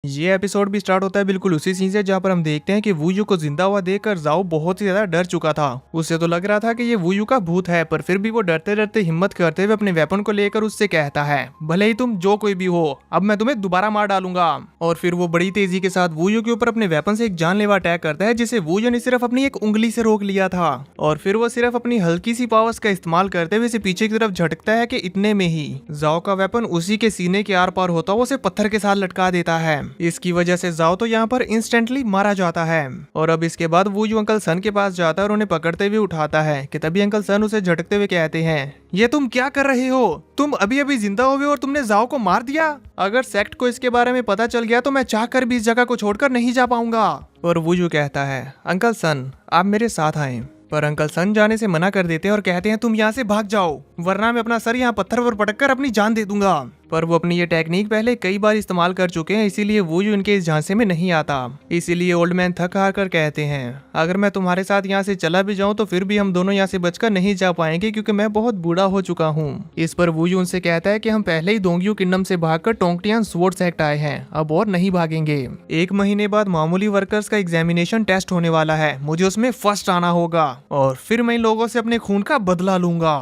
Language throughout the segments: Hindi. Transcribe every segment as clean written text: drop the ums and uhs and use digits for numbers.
ये एपिसोड भी स्टार्ट होता है बिल्कुल उसी सीन से जहाँ पर हम देखते हैं कि वूयू को जिंदा हुआ देखकर जाओ बहुत ही ज्यादा डर चुका था। उससे तो लग रहा था कि ये वूयू का भूत है, पर फिर भी वो डरते डरते हिम्मत करते हुए अपने वेपन को लेकर उससे कहता है, भले ही तुम जो कोई भी हो, अब मैं तुम्हें दोबारा मार डालूंगा। और फिर वो बड़ी तेजी के साथ वूयू के ऊपर अपने वेपन से एक जानलेवा अटैक करता है, जिसे वूयू ने सिर्फ अपनी एक उंगली से रोक लिया था। और फिर वो सिर्फ अपनी हल्की सी पावर्स का इस्तेमाल करते हुए इसे पीछे की तरफ झटकता है कि इतने में ही जाओ का वेपन उसी के सीने के आर पार होता हुआ उसे पत्थर के साथ लटका देता है। इसकी वजह से जाओ तो यहाँ पर इंस्टेंटली मारा जाता है। और अब इसके बाद वूयू अंकल सन के पास जाता है और उन्हें पकड़ते हुए उठाता है कि तभी अंकल सन उसे झटकते हुए कहते हैं, ये तुम क्या कर रहे हो? तुम अभी अभी जिंदा हो गए और तुमने जाओ को मार दिया। अगर सेक्ट को इसके बारे में पता चल गया तो मैं चाहकर भी इस जगह को छोड़कर नहीं जा पाऊंगा। और वूयू कहता है, अंकल सन आप मेरे साथ आए। पर अंकल सन जाने से मना कर देते हैं और कहते हैं, तुम यहाँ से भाग जाओ वरना मैं अपना सर यहाँ पत्थर पर पटक कर अपनी जान दे दूंगा। पर वो अपनी ये टेक्निक पहले कई बार इस्तेमाल कर चुके हैं, इसीलिए वूयू इनके इस झांसे में नहीं आता। इसीलिए ओल्ड मैन थक हार कर कहते हैं, अगर मैं तुम्हारे साथ यहाँ से चला भी जाऊँ तो फिर भी हम दोनों यहाँ से बचकर नहीं जा पाएंगे, क्योंकि मैं बहुत बूढ़ा हो चुका हूँ। इस पर वूयू उनसे कहता है कि हम पहले ही दोंगियो किंगडम से भागकर टोंगटियान स्वॉर्ड सेक्ट आए हैं, अब और नहीं भागेंगे। 1 महीने बाद मामूली वर्कर्स का एग्जामिनेशन टेस्ट होने वाला है, मुझे उसमें फर्स्ट आना होगा और फिर मैं इन लोगों से अपने खून का बदला लूंगा।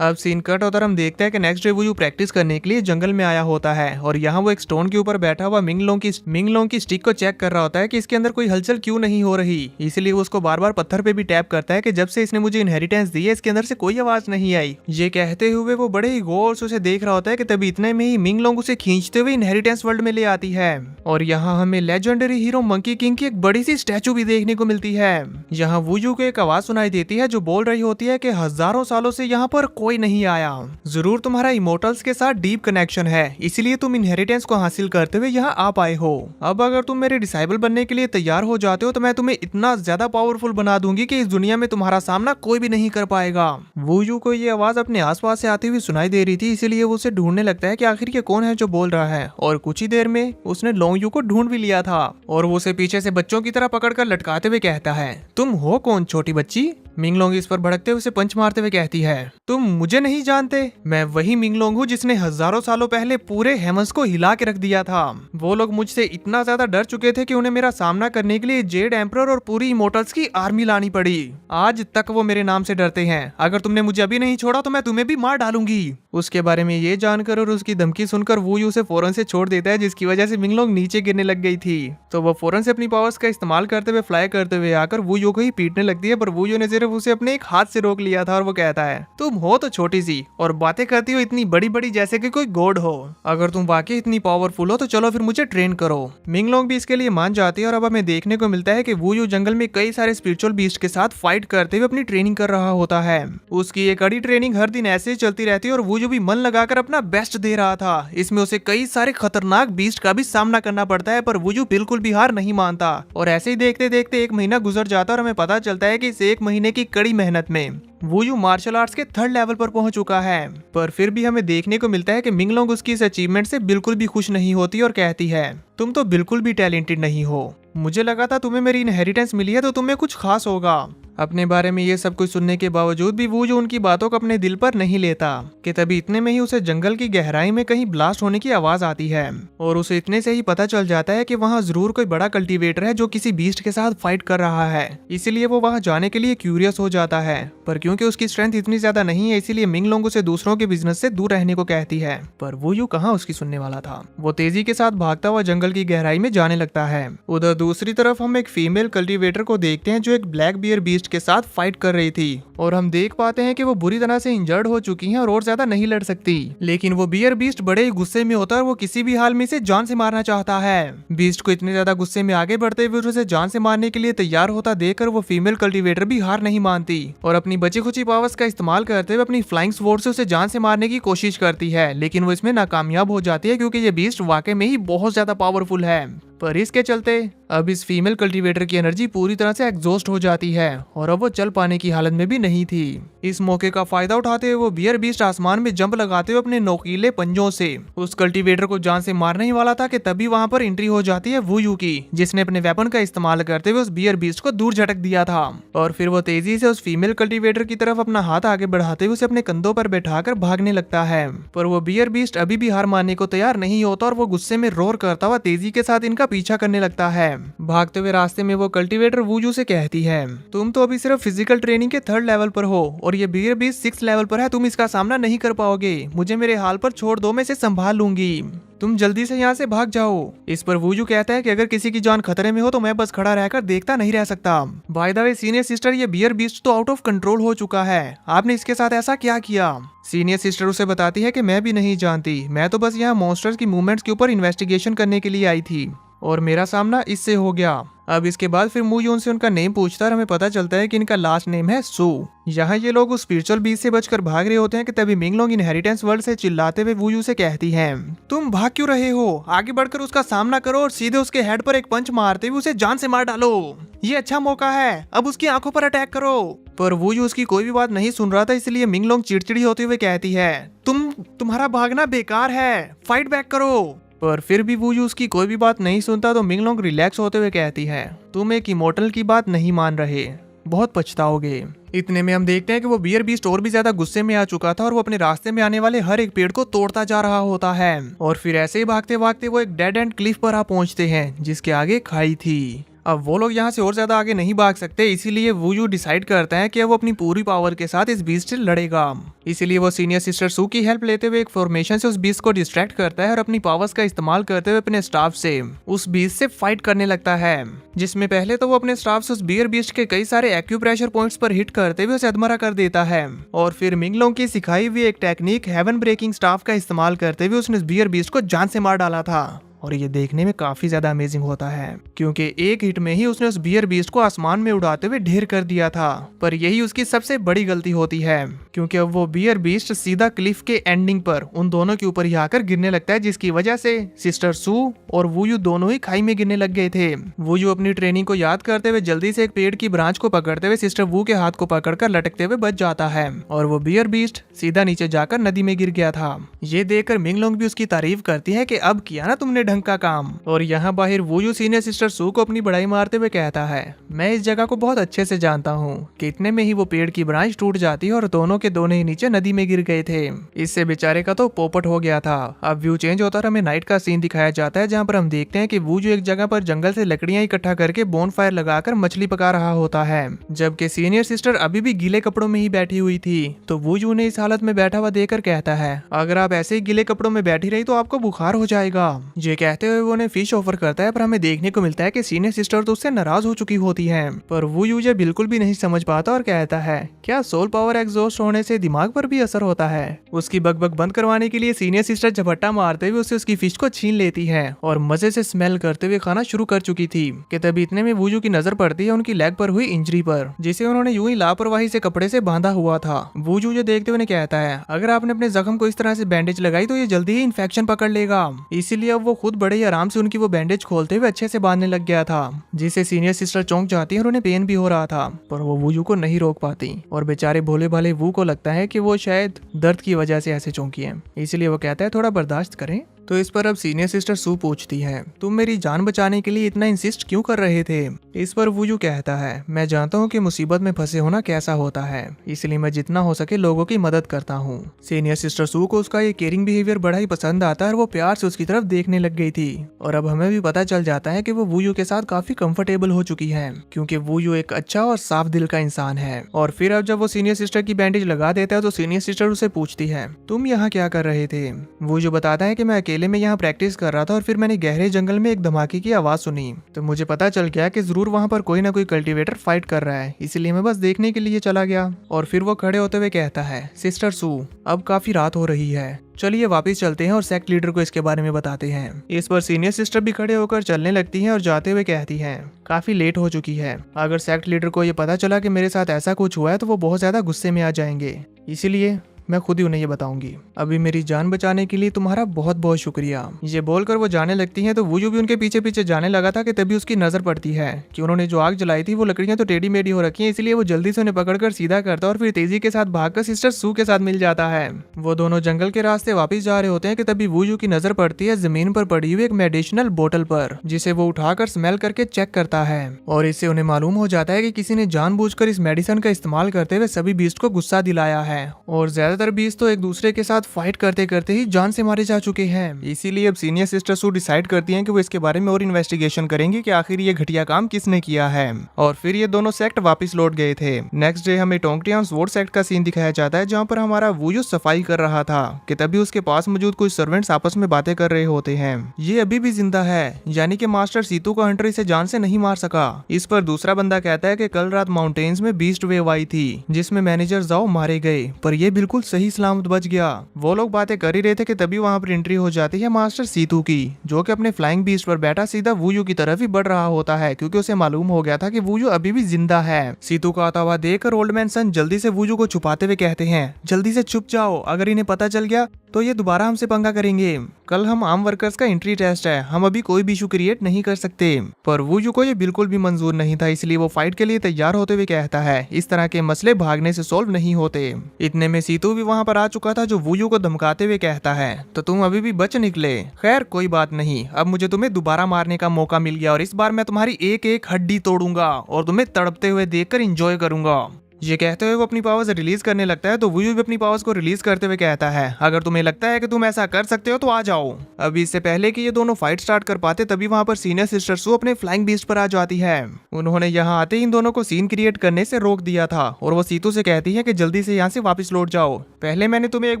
अब सीन कट होता हम देखते हैं कि नेक्स्ट डे वूयू प्रैक्टिस करने के लिए जंगल में आया होता है और यहाँ वो एक स्टोन के ऊपर बैठा हुआ मिंगलोंग की स्टिक को चेक कर रहा होता है कि इसके अंदर कोई हलचल क्यों नहीं हो रही। इसलिए वो उसको बार बार पत्थर पे भी टैप करता है कि जब से इसने मुझे इनहेरिटेंस दी है इसके अंदर से कोई आवाज नहीं आई। ये कहते हुए वो बड़े ही गौर से उसे देख रहा होता है कि तभी इतने में ही मिंगलोंग उसे खींचते हुए इनहेरिटेंस वर्ल्ड में ले आती है। और यहाँ हमें लेजेंडरी हीरो मंकी किंग की एक बड़ी सी स्टैचू भी देखने को मिलती है। यहाँ वूयू को एक आवाज सुनाई देती है जो बोल रही होती है कि हजारों सालों से यहाँ पर कोई नहीं आया, जरूर तुम्हारा इमोर्टल्स के साथ डीप कनेक्शन है, इसीलिए तुम इनहेरिटेंस को हासिल करते हुए यहाँ आ पाए हो। अब अगर तुम मेरे डिसाइबल बनने के लिए तैयार हो जाते हो तो मैं तुम्हें इतना ज्यादा पावरफुल बना दूंगी कि इस दुनिया में तुम्हारा सामना कोई भी नहीं कर पाएगा। वूयू को ये आवाज अपने आसपास से आती हुई सुनाई दे रही थी, इसीलिए वो उसे ढूंढने लगता है कि आखिर ये कौन है जो बोल रहा है। और कुछ ही देर में उसने लोंगयू को ढूंढ भी लिया था और वो उसे पीछे से बच्चों की तरह पकड़कर लटकाते हुए कहता है, तुम हो कौन छोटी बच्ची? मिंगलोंग इस पर भड़कते हुए उसे पंच मारते हुए कहती है, तुम मुझे नहीं जानते, मैं वही मिंगलोंग हूँ जिसने हजारों सालों पहले पूरे हेमंस को हिला के रख दिया था। वो लोग मुझसे इतना ज्यादा डर चुके थे कि उन्हें मेरा सामना करने के लिए जेड एम्परर और पूरी इमोर्टल्स की आर्मी लानी पड़ी। आज तक वो मेरे नाम से डरते हैं। अगर तुमने मुझे अभी नहीं छोड़ा तो मैं तुम्हें भी मार डालूंगी। उसके बारे में ये जानकर और उसकी धमकी सुनकर वूयू उसे फौरन से छोड़ देता है, जिसकी वजह से मिंगलोंग नीचे गिरने लग गई थी। तो वो फौरन से अपनी पावर्स का इस्तेमाल करते हुए फ्लाई करते हुए आकर वूयू को ही पीटने लगती है, पर वूयू ने सिर्फ उसे अपने एक हाथ से रोक लिया था और वो कहता है, तुम हो तो छोटी सी और बातें करती हो इतनी बड़ी बड़ी जैसे कि कोई गॉड हो। अगर तुम वाकई इतनी पावरफुल हो तो चलो फिर मुझे ट्रेन करो। मिंगलोंग भी इसके लिए मान जाती है और अब हमें देखने को मिलता है कि वूयू जंगल में कई सारे स्पिरिचुअल बीस्ट के साथ फाइट करते हुए अपनी ट्रेनिंग कर रहा होता है। उसकी ये कड़ी ट्रेनिंग हर दिन ऐसे ही चलती रहती है और वूयू भी मन लगाकर अपना बेस्ट दे रहा था। इसमें उसे कई सारे खतरनाक बीस्ट का भी सामना करना पड़ता है, पर वूयू बिल्कुल भी हार नहीं मानता। और ऐसे ही देखते देखते 1 महीना गुजर जाता है और हमें पता चलता है कि इस 1 महीने की कड़ी मेहनत में वूयू मार्शल आर्ट्स के 3rd लेवल पर पहुंच चुका है। पर फिर भी हमें देखने को मिलता है कि मिंगलोंग उसकी इस अचीवमेंट से बिल्कुल भी खुश नहीं होती और कहती है, तुम तो बिल्कुल भी टैलेंटेड नहीं हो। मुझे लगा था तुम्हें मेरी इनहेरिटेंस मिली है तो तुम्हें कुछ खास होगा। अपने बारे में ये सब कुछ सुनने के बावजूद भी वूयू उनकी बातों को अपने दिल पर नहीं लेता कि तभी इतने में ही उसे जंगल की गहराई में कहीं ब्लास्ट होने की आवाज आती है और उसे इतने से ही पता चल जाता है कि वहाँ जरूर कोई बड़ा कल्टीवेटर है जो किसी बीस्ट के साथ फाइट कर रहा है। इसीलिए वो वहाँ जाने के लिए क्यूरियस हो जाता है, पर क्योंकि उसकी स्ट्रेंथ इतनी ज्यादा नहीं है इसीलिए मिंगलोंग उसे दूसरों के बिजनेस से दूर रहने को कहती है। पर वूयू कहाँ उसकी सुनने वाला था। वो तेजी के साथ भागता हुआ जंगल की गहराई में जाने लगता है। उधर दूसरी तरफ हम एक फीमेल कल्टीवेटर को देखते हैं जो एक ब्लैक बियर बीस्ट के साथ फाइट कर रही थी और हम देख पाते हैं कि वो बुरी तरह से इंजर्ड हो चुकी हैं और ज्यादा नहीं लड़ सकती। लेकिन वो बियर बीस्ट बड़े ही गुस्से में होता है और वो किसी भी हाल में इसे जान से मारना चाहता है। बीस्ट को इतने ज्यादा गुस्से में आगे बढ़ते हुए उसे जान से मारने के लिए तैयार होता देखकर वो फीमेल कल्टीवेटर भी हार नहीं मानती और अपनी बची खुची पावर्स का इस्तेमाल करते हुए अपनी फ्लाइंग स्वॉर्ड से उसे जान से मारने की कोशिश करती है, लेकिन वो इसमें नाकामयाब हो जाती है क्योंकि ये बीस्ट वाकई में ही बहुत ज्यादा पावरफुल है। पर इसके चलते अब इस फीमेल कल्टीवेटर की एनर्जी पूरी तरह से एग्जॉस्ट हो जाती है और अब वो चल पाने की हालत में भी नहीं थी। इस मौके का फायदा उठाते हुए वो बियर बीस्ट आसमान में जंप लगाते हुए अपने नोकीले पंजों से उस कल्टीवेटर को जान से मारने ही वाला था कि तभी वहां पर एंट्री हो जाती है वू यू की, जिसने अपने वेपन का इस्तेमाल करते हुए उस बियर बीस्ट को दूर झटक दिया था। और फिर वो तेजी से उस फीमेल कल्टीवेटर की तरफ अपना हाथ आगे बढ़ाते हुए उसे अपने कंधों पर बैठाकर भागने लगता है। पर वो बियर बीस्ट अभी भी हार मानने को तैयार नहीं होता और वो गुस्से में रोर करता हुआ तेजी के साथ इनका पीछा करने लगता है। भागते हुए रास्ते में वो कल्टीवेटर वूजू से कहती है, तुम तो अभी सिर्फ फिजिकल ट्रेनिंग के 3rd लेवल पर हो और ये बियर बीस्ट 6th लेवल पर है, तुम इसका सामना नहीं कर पाओगे, मुझे मेरे हाल पर छोड़ दो, मैं इसे संभाल लूंगी, तुम जल्दी से यहाँ से भाग जाओ। इस पर वूजू कहता है कि अगर किसी की जान खतरे में हो तो मैं बस खड़ा रहकर देखता नहीं रह सकता। By the way senior sister, ये बियर बीस्ट तो आउट ऑफ कंट्रोल हो चुका है, आपने इसके साथ ऐसा क्या किया? सीनियर सिस्टर उसे बताती है कि मैं भी नहीं जानती, मैं तो बस यहाँ मॉन्स्टर्स की मूवमेंट्स के ऊपर इन्वेस्टिगेशन करने के लिए आई थी और मेरा सामना इससे हो गया। अब इसके बाद फिर मूयून से उनका नेम पूछता है और हमें पता चलता है कि इनका लास्ट नेम है सू। यहाँ ये लोग उस स्पिरिचुअल बीच से बचकर भाग रहे होते हैं कि तभी मिंगलोंग इनहेरिटेंस वर्ल्ड से चिल्लाते हुए वूयू से कहती हैं, तुम भाग क्यों रहे हो? आगे बढ़कर उसका सामना करो और सीधे उसके हेड पर एक पंच मारते हुए उसे जान से मार डालो, ये अच्छा मौका है, अब उसकी आंखों पर अटैक करो। पर वूयू उसकी कोई भी बात नहीं सुन रहा था, इसलिए मिंगलोंग चिड़चिड़ी होते हुए कहती है, तुम्हारा भागना बेकार है, फाइट बैक करो। पर फिर भी वूयू उसकी कोई भी बात नहीं सुनता तो मिंगलोंग रिलैक्स होते हुए कहती है, तुम एक इमोर्टल की बात नहीं मान रहे, बहुत पछताओगे। इतने में हम देखते हैं कि वो बियर बीस्ट और भी ज्यादा गुस्से में आ चुका था और वो अपने रास्ते में आने वाले हर एक पेड़ को तोड़ता जा रहा होता है और फिर ऐसे ही भागते भागते वो एक डेड एंड क्लिफ पर आ पहुंचते हैं जिसके आगे खाई थी। अब वो लोग यहाँ से और ज्यादा आगे नहीं भाग सकते, इसीलिए वूयू डिसाइड करता है कि वो अपनी पूरी पावर के साथ इस बीस्ट से लड़ेगा। इसीलिए वो सीनियर सिस्टर सू की हेल्प लेते हुए एक फॉर्मेशन से उस बीस्ट को डिस्ट्रैक्ट करता है और अपनी पावर्स का इस्तेमाल करते हुए अपने स्टाफ से उस बीस्ट से फाइट करने लगता है, जिसमें पहले तो वो अपने स्टाफ से उस बियर बीस्ट के कई सारे एक्यूप्रेशर पॉइंट्स पर हिट करते हुए उसे अधमरा कर देता है और फिर मिंगलोंग की सिखाई हुई एक टेक्निक हेवन ब्रेकिंग स्टाफ का इस्तेमाल करते हुए उसने बियर बीस्ट को जान से मार डाला था। और ये देखने में काफी ज्यादा अमेजिंग होता है क्योंकि एक हिट में ही उसने उस बियर बीस्ट को आसमान में उड़ाते हुए ढेर कर दिया था। पर यही उसकी सबसे बड़ी गलती होती है क्योंकि अब वो बियर बीस्ट सीधा क्लिफ के एंडिंग पर उन दोनों के ऊपर ही आकर गिरने लगता है, जिसकी वजह से सिस्टर सू और वूयू दोनों ही खाई में गिरने लग गए थे। वूयू अपनी ट्रेनिंग को याद करते हुए जल्दी से एक पेड़ की ब्रांच को पकड़ते हुए सिस्टर वू के हाथ को पकड़कर लटकते हुए बच जाता है और वो बियर बीस्ट सीधा नीचे जाकर नदी में गिर गया था। ये देखकर मिंगलोंग भी उसकी तारीफ करती है कि अब किया ना तुमने ढंग का काम। और यहाँ बाहर वूयू सीनियर सिस्टर सू को अपनी बड़ाई मारते हुए कहता है, मैं इस जगह को बहुत अच्छे से जानता हूँ। कितने में ही वो पेड़ की ब्रांच टूट जाती है और दोनों के दोनों ही नीचे नदी में गिर गए थे। इससे बेचारे का तो पोपट हो गया था। अब व्यू चेंज होता और हमें नाइट का सीन दिखाया जाता है जहाँ पर हम देखते हैं कि वूयू एक जगह पर जंगल से लकड़ियां इकट्ठा करके बोन फायर लगाकर मछली पका रहा होता है, जबकि सीनियर सिस्टर अभी भी गीले कपड़ों में ही बैठी हुई थी। तो वूयू ने इस हालत में बैठा हुआ देखकर कहता है, अगर आप ऐसे ही गीले कपड़ों में बैठी रही तो आपको बुखार हो जाएगा। ये कहते हुए वो उन्हें फिश ऑफर करता है, पर हमें देखने को मिलता है कि सीनियर सिस्टर तो उससे नाराज हो चुकी होती है। पर वूयू ये बिल्कुल भी नहीं समझ पाता और कहता है, क्या सोल पावर एग्जॉस्ट होने से दिमाग पर भी असर होता है? उसकी बकबक बंद करवाने के लिए सीनियर सिस्टर झपट्टा मारते हुए उसे उसकी फिश को छीन लेती है और मजे से स्मेल करते हुए खाना शुरू कर चुकी थी कि तभी इतने में वूयू की नजर पड़ती है उनकी लेग पर हुई इंजरी पर, जिसे उन्होंने यूं ही लापरवाही से कपड़े से बांधा हुआ था। वूयू ये देखते हुए कहता है, अगर आपने अपने जख्म को इस तरह से बैंडेज लगाई तो ये जल्दी ही इन्फेक्शन पकड़ लेगा। इसीलिए अब वो खुद बड़े ही आराम से उनकी वो बैंडेज खोलते हुए अच्छे से बांधने लग गया था, जिससे सीनियर सिस्टर चौंक जाती है और उन्हें पेन भी हो रहा था, पर वो वूयू को नहीं रोक पाती और बेचारे भोले भाले वू को लगता है कि वो शायद दर्द की वजह से ऐसे चौंकी है, इसलिए वो कहता है थोड़ा बर्दाश्त करें। तो इस पर अब सीनियर सिस्टर सू पूछती है, तुम मेरी जान बचाने के लिए इतना इंसिस्ट क्यों कर रहे थे? इस पर वूयू कहता है, मैं जानता हूँ कि मुसीबत में फंसे होना कैसा होता है, इसलिए मैं जितना हो सके लोगों की मदद करता हूँ। सीनियर सिस्टर सू को उसका ये केयरिंग बिहेवियर बड़ा ही पसंद आता है और वो प्यार से उसकी तरफ देखने लग गई थी। और अब हमें भी पता चल जाता है कि वो वूयू के साथ काफी कंफर्टेबल हो चुकी है क्योंकि वूयू एक अच्छा और साफ दिल का इंसान है। और फिर अब जब वो सीनियर सिस्टर की बैंडेज लगा देता है तो सीनियर सिस्टर उसे पूछती है, तुम यहाँ क्या कर रहे थे? वूयू बताता है कि मैं अकेले में यहाँ प्रैक्टिस कर रहा था और फिर मैंने गहरे जंगल में एक धमाके की आवाज सुनी, तो मुझे पता चल गया कि जरूर वहाँ पर कोई ना कोई कल्टीवेटर फाइट कर रहा है, इसलिए मैं बस देखने के लिए चला गया। और फिर वो खड़े होते हुए कहता है, सिस्टर सू अब काफी रात हो रही है, चलिए वापस चलते हैं और सेक्ट लीडर को इसके बारे में बताते हैं। इस पर सीनियर सिस्टर भी खड़े होकर चलने लगती हैं और जाते हुए कहती हैं, काफी लेट हो चुकी है, अगर सेक्ट लीडर को ये पता चला कि मेरे साथ ऐसा कुछ हुआ है तो वो बहुत ज्यादा गुस्से में आ जाएंगे, इसीलिए मैं खुद ही उन्हें ये बताऊंगी। अभी मेरी जान बचाने के लिए तुम्हारा बहुत बहुत शुक्रिया। ये बोलकर वो जाने लगती हैं तो वूयू भी उनके पीछे पीछे जाने लगा था कि तभी उसकी नजर पड़ती है कि उन्होंने जो आग जलाई थी वो लकड़ियां तो टेढ़ी मेढ़ी हो रखी हैं, इसलिए वो जल्दी से उन्हें पकड़कर सीधा करता है और फिर तेजी के साथ भागकर सिस्टर सू के साथ मिल जाता है। वो दोनों जंगल के रास्ते वापस जा रहे होते हैं कि तभी वूयू की नजर पड़ती है जमीन पर पड़ी हुई एक मेडिसिनल बोतल पर, जिसे वो उठाकर स्मेल करके चेक करता है और इससे उन्हें मालूम हो जाता है कि किसी ने जानबूझकर इस मेडिसिन का इस्तेमाल करते हुए सभी बीस्ट को गुस्सा दिलाया है और ज्यादातर बीस्ट तो एक दूसरे के साथ फाइट करते करते ही जान से मारे जा चुके हैं। इसीलिए अब सीनियर सिस्टर सू डिसाइड करती हैं कि वो इसके बारे में और इन्वेस्टिगेशन करेंगे कि आखिर ये घटिया काम किसने किया है। और फिर ये दोनों सेक्ट वापस लौट गए थे। नेक्स्ट डे हमें टोंगटियान स्वॉर्ड सेक्ट का सीन दिखाया जाता है जहाँ पर हमारा वूयू सफाई कर रहा था कि तभी उसके पास मौजूद कुछ सर्वेंट्स आपस में बातें कर रहे होते हैं। ये अभी भी जिंदा है, यानी कि मास्टर सीतू को हंटर इसे जान से नहीं मार सका। इस पर दूसरा बंदा कहता है कि कल रात माउंटेन्स में बीस्ट वेव आई थी जिसमें मैनेजर जाओ मारे गए, पर ये बिल्कुल सही सलामत बच गया। वो लोग बातें कर ही रहे थे कि तभी वहाँ पर एंट्री हो जाती है मास्टर सीतू की, जो कि अपने फ्लाइंग बीस्ट पर बैठा सीधा वूयू की तरफ ही बढ़ रहा होता है क्योंकि उसे मालूम हो गया था कि वूयू अभी भी जिंदा है। सीतू का आता हुआ देखकर ओल्ड मैन सन जल्दी से वूयू को छुपाते हुए कहते हैं, जल्दी से छुप जाओ, अगर इन्हें पता चल गया तो ये दोबारा हमसे पंगा करेंगे। कल हम आर्म वर्कर्स का एंट्री टेस्ट है, हम अभी कोई भी इशू क्रिएट नहीं कर सकते। पर वूयू को ये बिल्कुल भी मंजूर नहीं था, इसलिए वो फाइट के लिए तैयार होते हुए कहता है, इस तरह के मसले भागने से सॉल्व नहीं होते। इतने में सीतू भी वहाँ पर आ चुका था जो वूयू को धमकाते हुए कहता है, तो तुम अभी भी बच निकले। खैर कोई बात नहीं, अब मुझे तुम्हें दोबारा मारने का मौका मिल गया और इस बार मैं तुम्हारी एक एक हड्डी तोड़ूंगा और तुम्हें तड़पते हुए देखकर एंजॉय करूंगा। ये कहते हुए वो अपनी पावर्स रिलीज करने लगता है तो वूयू भी अपनी पावर्स को रिलीज करते हुए कहता है, अगर तुम्हें लगता है कि तुम ऐसा कर सकते हो तो आ जाओ। अभी इससे पहले कि ये दोनों फाइट स्टार्ट कर पाते तभी वहाँ पर सीनियर सिस्टर सू अपने फ्लाइंग बीस्ट पर आ जाती है। उन्होंने यहाँ आते ही इन दोनों को सीन क्रिएट करने से रोक दिया था और वो सीतू से कहती है कि जल्दी से यहाँ से वापस लौट जाओ। पहले मैंने तुम्हें एक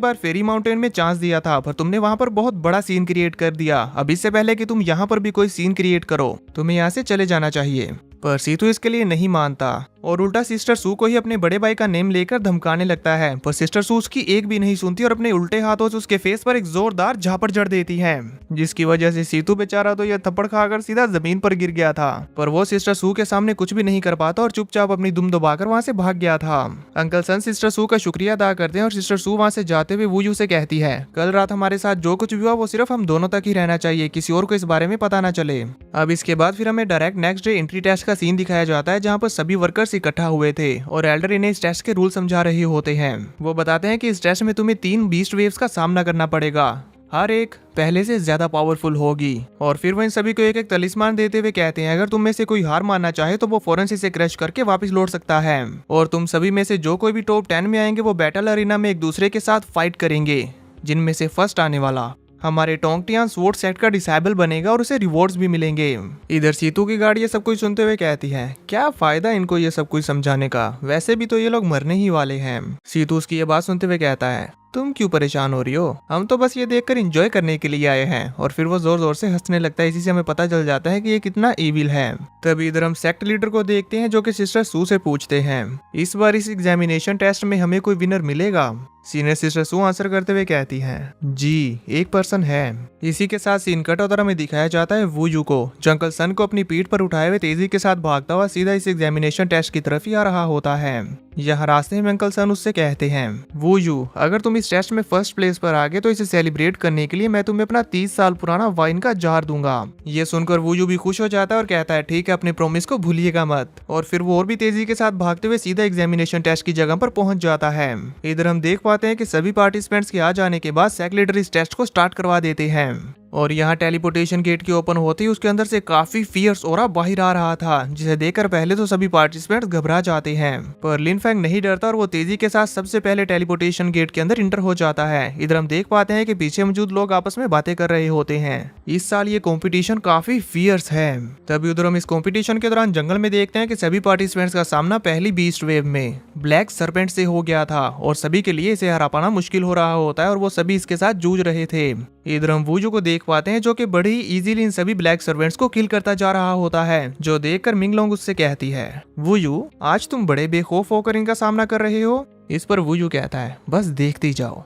बार फेरी माउंटेन में चांस दिया था पर तुमने वहाँ पर बहुत बड़ा सीन क्रिएट कर दिया। अब इससे पहले कि तुम यहाँ पर भी कोई सीन क्रिएट करो तुम्हें यहाँ से चले जाना चाहिए। पर सीतू इसके लिए नहीं मानता और उल्टा सिस्टर सू को ही अपने बड़े भाई का नेम लेकर धमकाने लगता है, पर सिस्टर सू उसकी एक भी नहीं सुनती और अपने उल्टे हाथों से उसके फेस पर एक जोरदार झापड़ जड़ देती है, जिसकी वजह से सीतू बेचारा तो यह थप्पड़ खाकर सीधा जमीन पर गिर गया था। पर वो सिस्टर सू के सामने कुछ भी नहीं कर पाता और चुपचाप अपनी दुम दबाकर वहाँ से भाग गया था। अंकल सन सिस्टर सू का शुक्रिया अदा करते हैं और सिस्टर सू वहाँ से जाते हुए वूयू से कहती है, कल रात हमारे साथ जो कुछ भी हुआ वो सिर्फ हम दोनों तक ही रहना चाहिए, किसी और को इस बारे में पता न चले। अब इसके बाद फिर हमें direct next day entry test का सीन दिखाया जाता है जहाँ पर सभी वर्कर्स इकट्ठा हुए थे और एल्डर इन्हें इस टेस्ट के रूल समझा रहे होते हैं। वो बताते हैं कि इस टेस्ट में तुम्हें 3 बीस्ट वेव्स का सामना करना पड़ेगा, हर एक पहले से ज्यादा पावरफुल होगी। और फिर वो इन सभी को एक एक तलिस्मान देते हुए कहते हैं, अगर तुम में से कोई हार मानना चाहे तो वो फौरन से इसे क्रश करके वापस लौट सकता है और तुम सभी में से जो कोई भी टॉप 10 में आएंगे वो बैटल अरीना में एक दूसरे के साथ फाइट करेंगे, जिनमें से फर्स्ट आने वाला हमारे टोंगटियान स्वॉर्ड सेट का डिसेबल बनेगा और उसे रिवॉर्ड्स भी मिलेंगे। इधर सीतू की गाड़ी ये सब कुछ सुनते हुए कहती है, क्या फायदा इनको ये सब कुछ समझाने का, वैसे भी तो ये लोग मरने ही वाले हैं। सीतू उसकी ये बात सुनते हुए कहता है, तुम क्यों परेशान हो रही हो, हम तो बस ये देखकर एंजॉय करने के लिए आए हैं। और फिर वो जोर जोर से हंसने लगता है, इसी से हमें पता चल जाता है कि ये कितना ईविल है। तभी इधर हम सेक्ट लीडर को देखते हैं जो कि सिस्टर सू से पूछते हैं, इस बार इस एग्जामिनेशन टेस्ट में हमें कोई विनर मिलेगा। सीनियर सिस्टर सू आंसर करते हुए कहती है, जी एक पर्सन है। इसी के साथ सीन कट और हमें दिखाया जाता है वूयू को, जो अंकल सन को अपनी पीठ पर उठाए हुए तेजी के साथ भागता हुआ सीधा इस एग्जामिनेशन टेस्ट की तरफ ही आ रहा होता है। यहाँ रास्ते में अंकल सन उससे कहते हैं, वूयू अगर तुम इस टेस्ट में फर्स्ट प्लेस पर आ गए तो इसे सेलिब्रेट करने के लिए मैं तुम्हें अपना 30 साल पुराना वाइन का जार दूंगा। ये सुनकर वूयू भी खुश हो जाता है और कहता है, ठीक है अपने प्रॉमिस को भूलिएगा मत। और फिर वो और भी तेजी के साथ भागते हुए सीधा एग्जामिनेशन टेस्ट की जगह पर पहुंच जाता है। इधर हम देख पाते हैं कि सभी पार्टिसिपेंट्स के आ जाने के बाद सेक्ट लीडर इस टेस्ट को स्टार्ट करवा देते हैं और यहाँ टेलीपोर्टेशन गेट की ओपन होती है उसके अंदर से काफी फियर्स ऑरा बाहर आ रहा था, जिसे देखकर पहले तो सभी पार्टिसिपेंट्स घबरा जाते हैं। पर लिन फैंग नहीं डरता और वो तेजी के साथ सबसे पहले टेलीपोर्टेशन गेट के अंदर इंटर हो जाता है। इधर हम देख पाते हैं कि पीछे मौजूद लोग आपस में बातें कर रहे होते हैं। इस साल ये कॉम्पिटिशन काफी फियर्स है। तभी उधर हम इस कॉम्पिटिशन के दौरान जंगल में देखते हैं कि सभी पार्टिसिपेंट्स का सामना पहली बीस्ट वेव में ब्लैक सर्पेंट से हो गया था और सभी के लिए इसे हरा पाना मुश्किल हो रहा होता है और वो सभी इसके साथ जूझ रहे थे। इधर हम वूयू को देख पाते हैं जो कि बड़ी ही इजीली इन सभी ब्लैक सर्वेंट्स को किल करता जा रहा होता है, जो देखकर मिंगलोंग उससे कहती है, वूयू आज तुम बड़े बेखौफ होकर इनका सामना कर रहे हो। इस पर वूयू कहता है, बस देखते जाओ।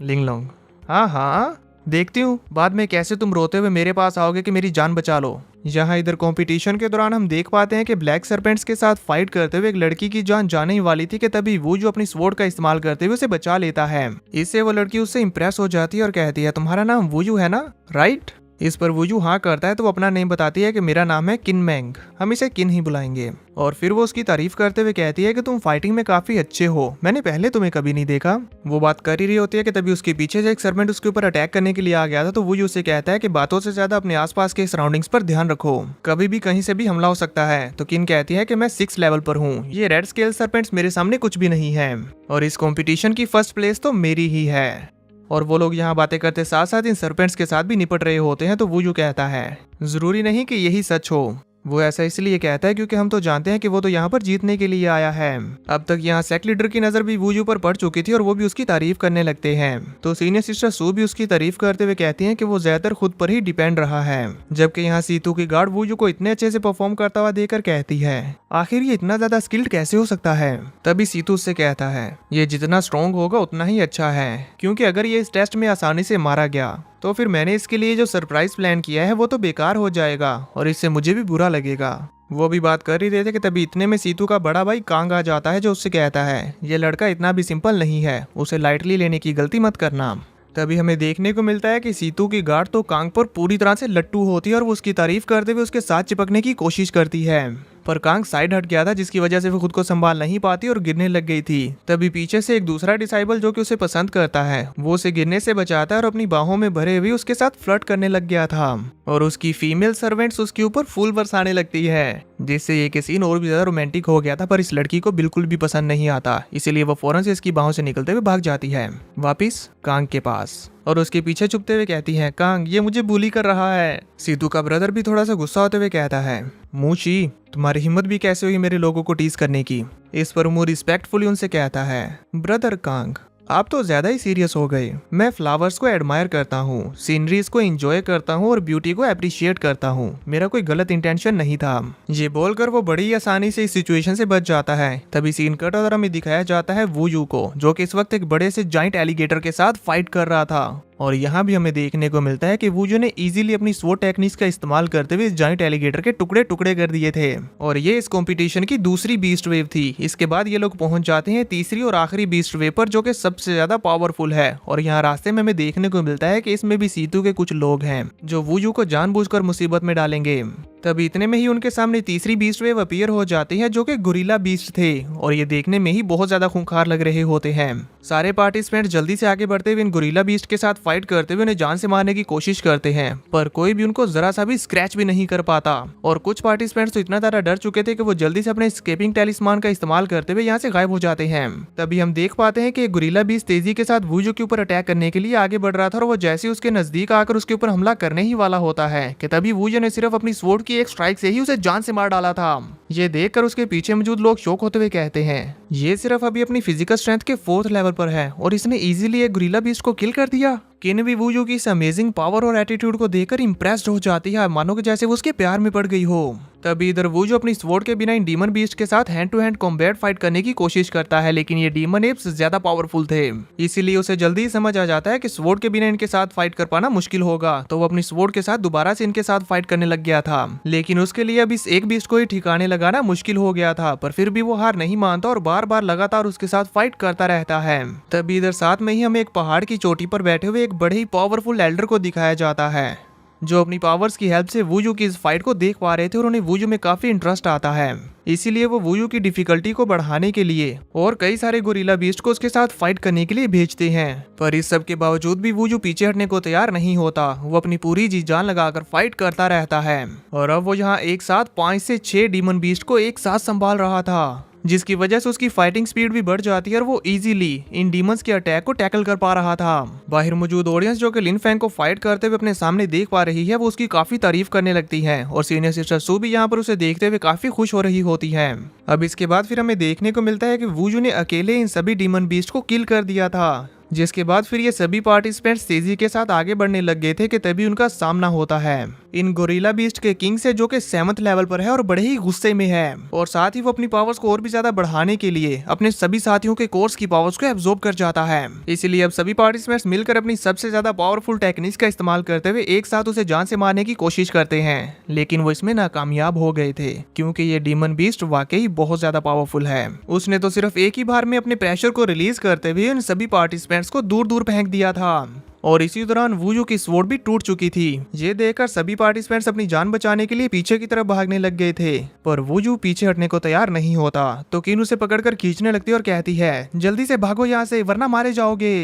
लिंगलोंग, हाँ हाँ देखती हूँ बाद में कैसे तुम रोते हुए मेरे पास आओगे कि मेरी जान बचा लो। यहाँ इधर कंपटीशन के दौरान हम देख पाते हैं कि ब्लैक सर्पेंट्स के साथ फाइट करते हुए एक लड़की की जान जाने ही वाली थी कि तभी वो जो अपनी स्वॉर्ड का इस्तेमाल करते हुए उसे बचा लेता है। इससे वो लड़की उससे इंप्रेस हो जाती है और कहती है तुम्हारा नाम वूयू है ना, राइट। इस पर वूयू हाँ करता है तो वो अपना नेम बताती है कि मेरा नाम है किन मैंग, हम इसे किन ही बुलाएंगे। और फिर वो उसकी तारीफ करते हुए कहती है कि तुम फाइटिंग में काफी अच्छे हो, मैंने पहले तुम्हें कभी नहीं देखा। वो बात कर ही रही होती है कि तभी उसके पीछे से एक सर्वेंट उसके ऊपर अटैक करने के लिए आ गया था। तो वूयू उसे कहता है कि बातों से ज्यादा अपने आसपास के सराउंडिंग्स पर ध्यान रखो, कभी भी कहीं से भी हमला हो सकता है। तो किन कहती है कि मैं 6 लेवल पर हूँ, ये रेड स्केल सर्पेंट्स मेरे सामने कुछ भी नहीं है और इस कॉम्पिटिशन की फर्स्ट प्लेस तो मेरी ही है। और वो लोग यहाँ बातें करते साथ साथ इन सर्पेंट्स के साथ भी निपट रहे होते हैं। तो वूयू कहता है जरूरी नहीं कि यही सच हो। वो ऐसा इसलिए कहता है क्योंकि हम तो जानते हैं कि वो तो यहाँ पर जीतने के लिए आया है। अब तक यहाँ सेक्ट लीडर की नजर भी वूयू पर पड़ चुकी थी और वो भी उसकी तारीफ करने लगते हैं। तो सीनियर सिस्टर सू भी उसकी तारीफ करते हुए कहती हैं कि वो ज्यादातर खुद पर ही डिपेंड रहा है। जबकि यहाँ सीतू की गार्ड वूयू को इतने अच्छे से परफॉर्म करता हुआ देखकर कहती है आखिर ये इतना ज्यादा स्किल्ड कैसे हो सकता है। तभी सीतू उससे कहता है ये जितना स्ट्रॉन्ग होगा उतना ही अच्छा है, क्योंकि अगर ये इस टेस्ट में आसानी से मारा गया तो फिर मैंने इसके लिए जो सरप्राइज प्लान किया है वो तो बेकार हो जाएगा और इससे मुझे भी बुरा लगेगा। वो भी बात कर ही रहे थे कि तभी इतने में सीतू का बड़ा भाई कांग आ जाता है जो उससे कहता है ये लड़का इतना भी सिंपल नहीं है, उसे लाइटली लेने की गलती मत करना। तभी हमें देखने को मिलता है कि सीतू की गार्ड तो कांग पर पूरी तरह से लट्टू होती है और वो उसकी तारीफ करते हुए उसके साथ चिपकने की कोशिश करती है, पर कांग साइड हट गया था जिसकी वजह से वो खुद को संभाल नहीं पाती और गिरने लग गई थी। तभी पीछे से एक दूसरा डिसाइबल जो कि उसे पसंद करता है वो उसे गिरने से बचाता है और अपनी बाहों में भरे हुए उसके साथ फ्लर्ट करने लग गया था और उसकी फीमेल सर्वेंट्स उसके ऊपर फूल बरसाने लगती है, जिससे ये सीन और भी ज्यादा रोमांटिक हो गया था। पर इस लड़की को बिल्कुल भी पसंद नहीं आता, इसीलिए वो फौरन से इसकी बाहों से निकलते हुए भाग जाती है वापिस कांग के पास और उसके पीछे छुपते हुए कहती है कांग ये मुझे बुली कर रहा है। सीतू का ब्रदर भी थोड़ा सा गुस्सा होते हुए कहता है मूची तुम्हारी हिम्मत भी कैसे हुई मेरे लोगों को टीज करने की। इस पर मू रिस्पेक्टफुली उनसे कहता है ब्रदर कांग आप तो ज्यादा ही सीरियस हो गए, मैं फ्लावर्स को एडमायर करता हूँ, सीनरीज को एंजॉय करता हूँ और ब्यूटी को अप्रिशिएट करता हूँ, मेरा कोई गलत इंटेंशन नहीं था। ये बोलकर वो बड़ी आसानी से इस सिचुएशन से बच जाता है। तभी सीन कट और हमें दिखाया जाता है वूयू को जो कि इस वक्त एक बड़े से जाइंट एलिगेटर के साथ फाइट कर रहा था और यहाँ भी हमें देखने को मिलता है कि वूयू ने इजीली अपनी स्वॉर्ड टेक्निक्स का इस्तेमाल करते हुए इस जाइंट एलिगेटर के टुकड़े टुकड़े कर दिए थे और ये इस कंपटीशन की दूसरी बीस्ट वेव थी। इसके बाद ये लोग पहुंच जाते हैं तीसरी और आखिरी बीस्ट वेव पर जो कि सबसे ज्यादा पावरफुल है और यहाँ रास्ते में हमें देखने को मिलता है कि इसमें भी सीतू के कुछ लोग हैं जो वूयू को जानबूझकर मुसीबत में डालेंगे। तभी इतने में ही उनके सामने तीसरी बीस्ट वेव अपीयर हो जाती है जो कि गोरिल्ला बीस्ट थे और ये देखने में ही बहुत ज्यादा खूंखार लग रहे होते हैं। सारे पार्टिसिपेंट जल्दी से आगे बढ़ते हुए इन गोरिल्ला बीस्ट के साथ फाइट करते हुए उन्हें जान से मारने की कोशिश करते हैं, पर कोई भी उनको जरा सा भी स्क्रैच भी नहीं कर पाता और कुछ पार्टिसिपेंट्स तो इतना ज्यादा डर चुके थे कि वो जल्दी से अपने स्केपिंग टेलिस्मान का इस्तेमाल करते हुए यहाँ से गायब हो जाते हैं। तभी हम देख पाते हैं कि गोरिल्ला बीस्ट तेजी के साथ वूयू के ऊपर अटैक करने के लिए आगे बढ़ रहा था और वो जैसे उसके नजदीक आकर उसके ऊपर हमला करने ही वाला होता है कि तभी वूयू ने सिर्फ अपनी स्वॉर्ड की एक स्ट्राइक से ही उसे जान से मार डाला था। ये देखकर उसके पीछे मौजूद लोग शॉक होते हुए कहते हैं ये सिर्फ अभी अपनी फिजिकल स्ट्रेंथ के 4th लेवल पर है और इसने इजीली एक गोरिल्ला बीस्ट को किल कर दिया। किन भी वूयू की इस अमेजिंग पावर और एटीट्यूड को देखकर इंप्रेस्ड हो जाती है, मानो कि जैसे वो उसके प्यार में पड़ गई हो। तभी इधर वूयू अपनी स्वॉर्ड के बिना इन डीमन बीस्ट के साथ hand to hand combat fight करने की कोशिश करता है, लेकिन ये डीमन एप्स ज्यादा पावरफुल थे, इसीलिए उसे जल्दी ही समझ आ जाता है कि स्वॉर्ड के बिना इनके साथ फाइट कर पाना मुश्किल होगा। तो वो अपनी स्वॉर्ड के साथ दोबारा से इनके साथ फाइट करने लग गया था, लेकिन उसके लिए अब इस एक बीस्ट को ही ठिकाने लगाना मुश्किल हो गया था। पर फिर भी वो हार नहीं मानता और बार बार लगातार उसके साथ फाइट करता रहता है। तभी इधर साथ में ही हमें एक पहाड़ की चोटी पर बैठे हुए एक बड़े ही पावरफुल एल्डर को दिखाया जाता है जो अपनी पावर्स की हेल्प से वूयू की इस फाइट को देख पा रहे थे और उन्हें वूयू में काफी इंटरेस्ट आता है, इसीलिए वो वूयू की डिफिकल्टी को बढ़ाने के लिए और कई सारे गोरिल्ला बीस्ट को उसके साथ फाइट करने के लिए भेजते हैं। पर इस सब के बावजूद भी वूयू पीछे हटने को तैयार नहीं होता, वो अपनी पूरी जी जान लगाकर फाइट करता रहता है और अब वो यहाँ एक साथ 5 से 6 डीमन बीस्ट को एक साथ संभाल रहा था, जिसकी वजह से उसकी फाइटिंग स्पीड भी बढ़ जाती है और वो इजीली इन डीमंस के अटैक को टैकल कर पा रहा था। बाहर मौजूद ऑडियंस जो कि लिन फैंग को फाइट करते हुए अपने सामने देख पा रही है, वो उसकी काफी तारीफ करने लगती है और सीनियर सिस्टर सू भी यहाँ पर उसे देखते हुए काफी खुश हो रही होती है। अब इसके बाद फिर हमें देखने को मिलता है कि वूयू ने अकेले इन सभी डीमन बीस्ट को किल कर दिया था, जिसके बाद फिर ये सभी पार्टिसिपेंट्स तेजी के साथ आगे बढ़ने लग गए थे कि तभी उनका सामना होता है इन गोरिल्ला बीस्ट के किंग से, जो कि 7th लेवल पर है और बड़े ही गुस्से में है। और साथ ही वो अपनी पावर्स को और भी ज्यादा बढ़ाने के लिए अपने सभी साथियों के कोर्स की पावर्स को एब्जॉर्ब कर जाता है। इसीलिए अब सभी पार्टिसिपेंट्स मिलकर अपनी सबसे ज्यादा पावरफुल टेक्निक्स का इस्तेमाल करते हुए एक साथ उसे जान से मारने की कोशिश करते हैं, लेकिन वो इसमें नाकामयाब हो गए थे क्योंकि ये डीमन बीस्ट वाकई बहुत ज्यादा पावरफुल है। उसने तो सिर्फ एक ही बार में अपने प्रेशर को रिलीज करते हुए इन सभी पार्टिसिपेंट्स को दूर दूर फेंक दिया था। और इसी दौरान वुयू की स्वॉर्ड भी टूट चुकी थी। ये देखकर सभी पार्टिसिपेंट्स अपनी जान बचाने के लिए पीछे की तरफ भागने लग गए थे, पर वुयू पीछे हटने को तैयार नहीं होता। तो किन उसे पकड़कर खींचने लगती और कहती है, जल्दी से भागो यहाँ से वरना मारे जाओगे।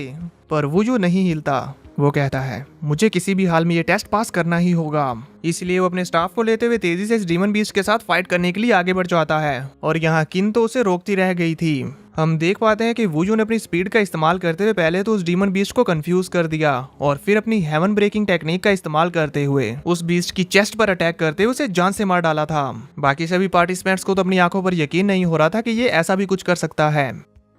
पर वुयू नहीं हिलता। वो कहता है, मुझे किसी भी हाल में ये टेस्ट पास करना ही होगा। इसलिए वो अपने स्टाफ को लेते हुए तेजी से इस डीमन बीस्ट के साथ फाइट करने के लिए आगे बढ़ जाता है। और यहाँ किन तो उसे रोकती रह गई थी। हम देख पाते हैं कि वुयू ने अपनी स्पीड का इस्तेमाल करते हुए पहले तो उस डीमन बीस्ट को कंफ्यूज कर दिया और फिर अपनी हेवन ब्रेकिंग टेक्निक का इस्तेमाल करते हुए उस बीस्ट की चेस्ट पर अटैक करते हुए उसे जान से मार डाला था। बाकी सभी पार्टिसिपेंट्स को तो अपनी आंखों पर यकीन नहीं हो रहा था कि ये ऐसा भी कुछ कर सकता है।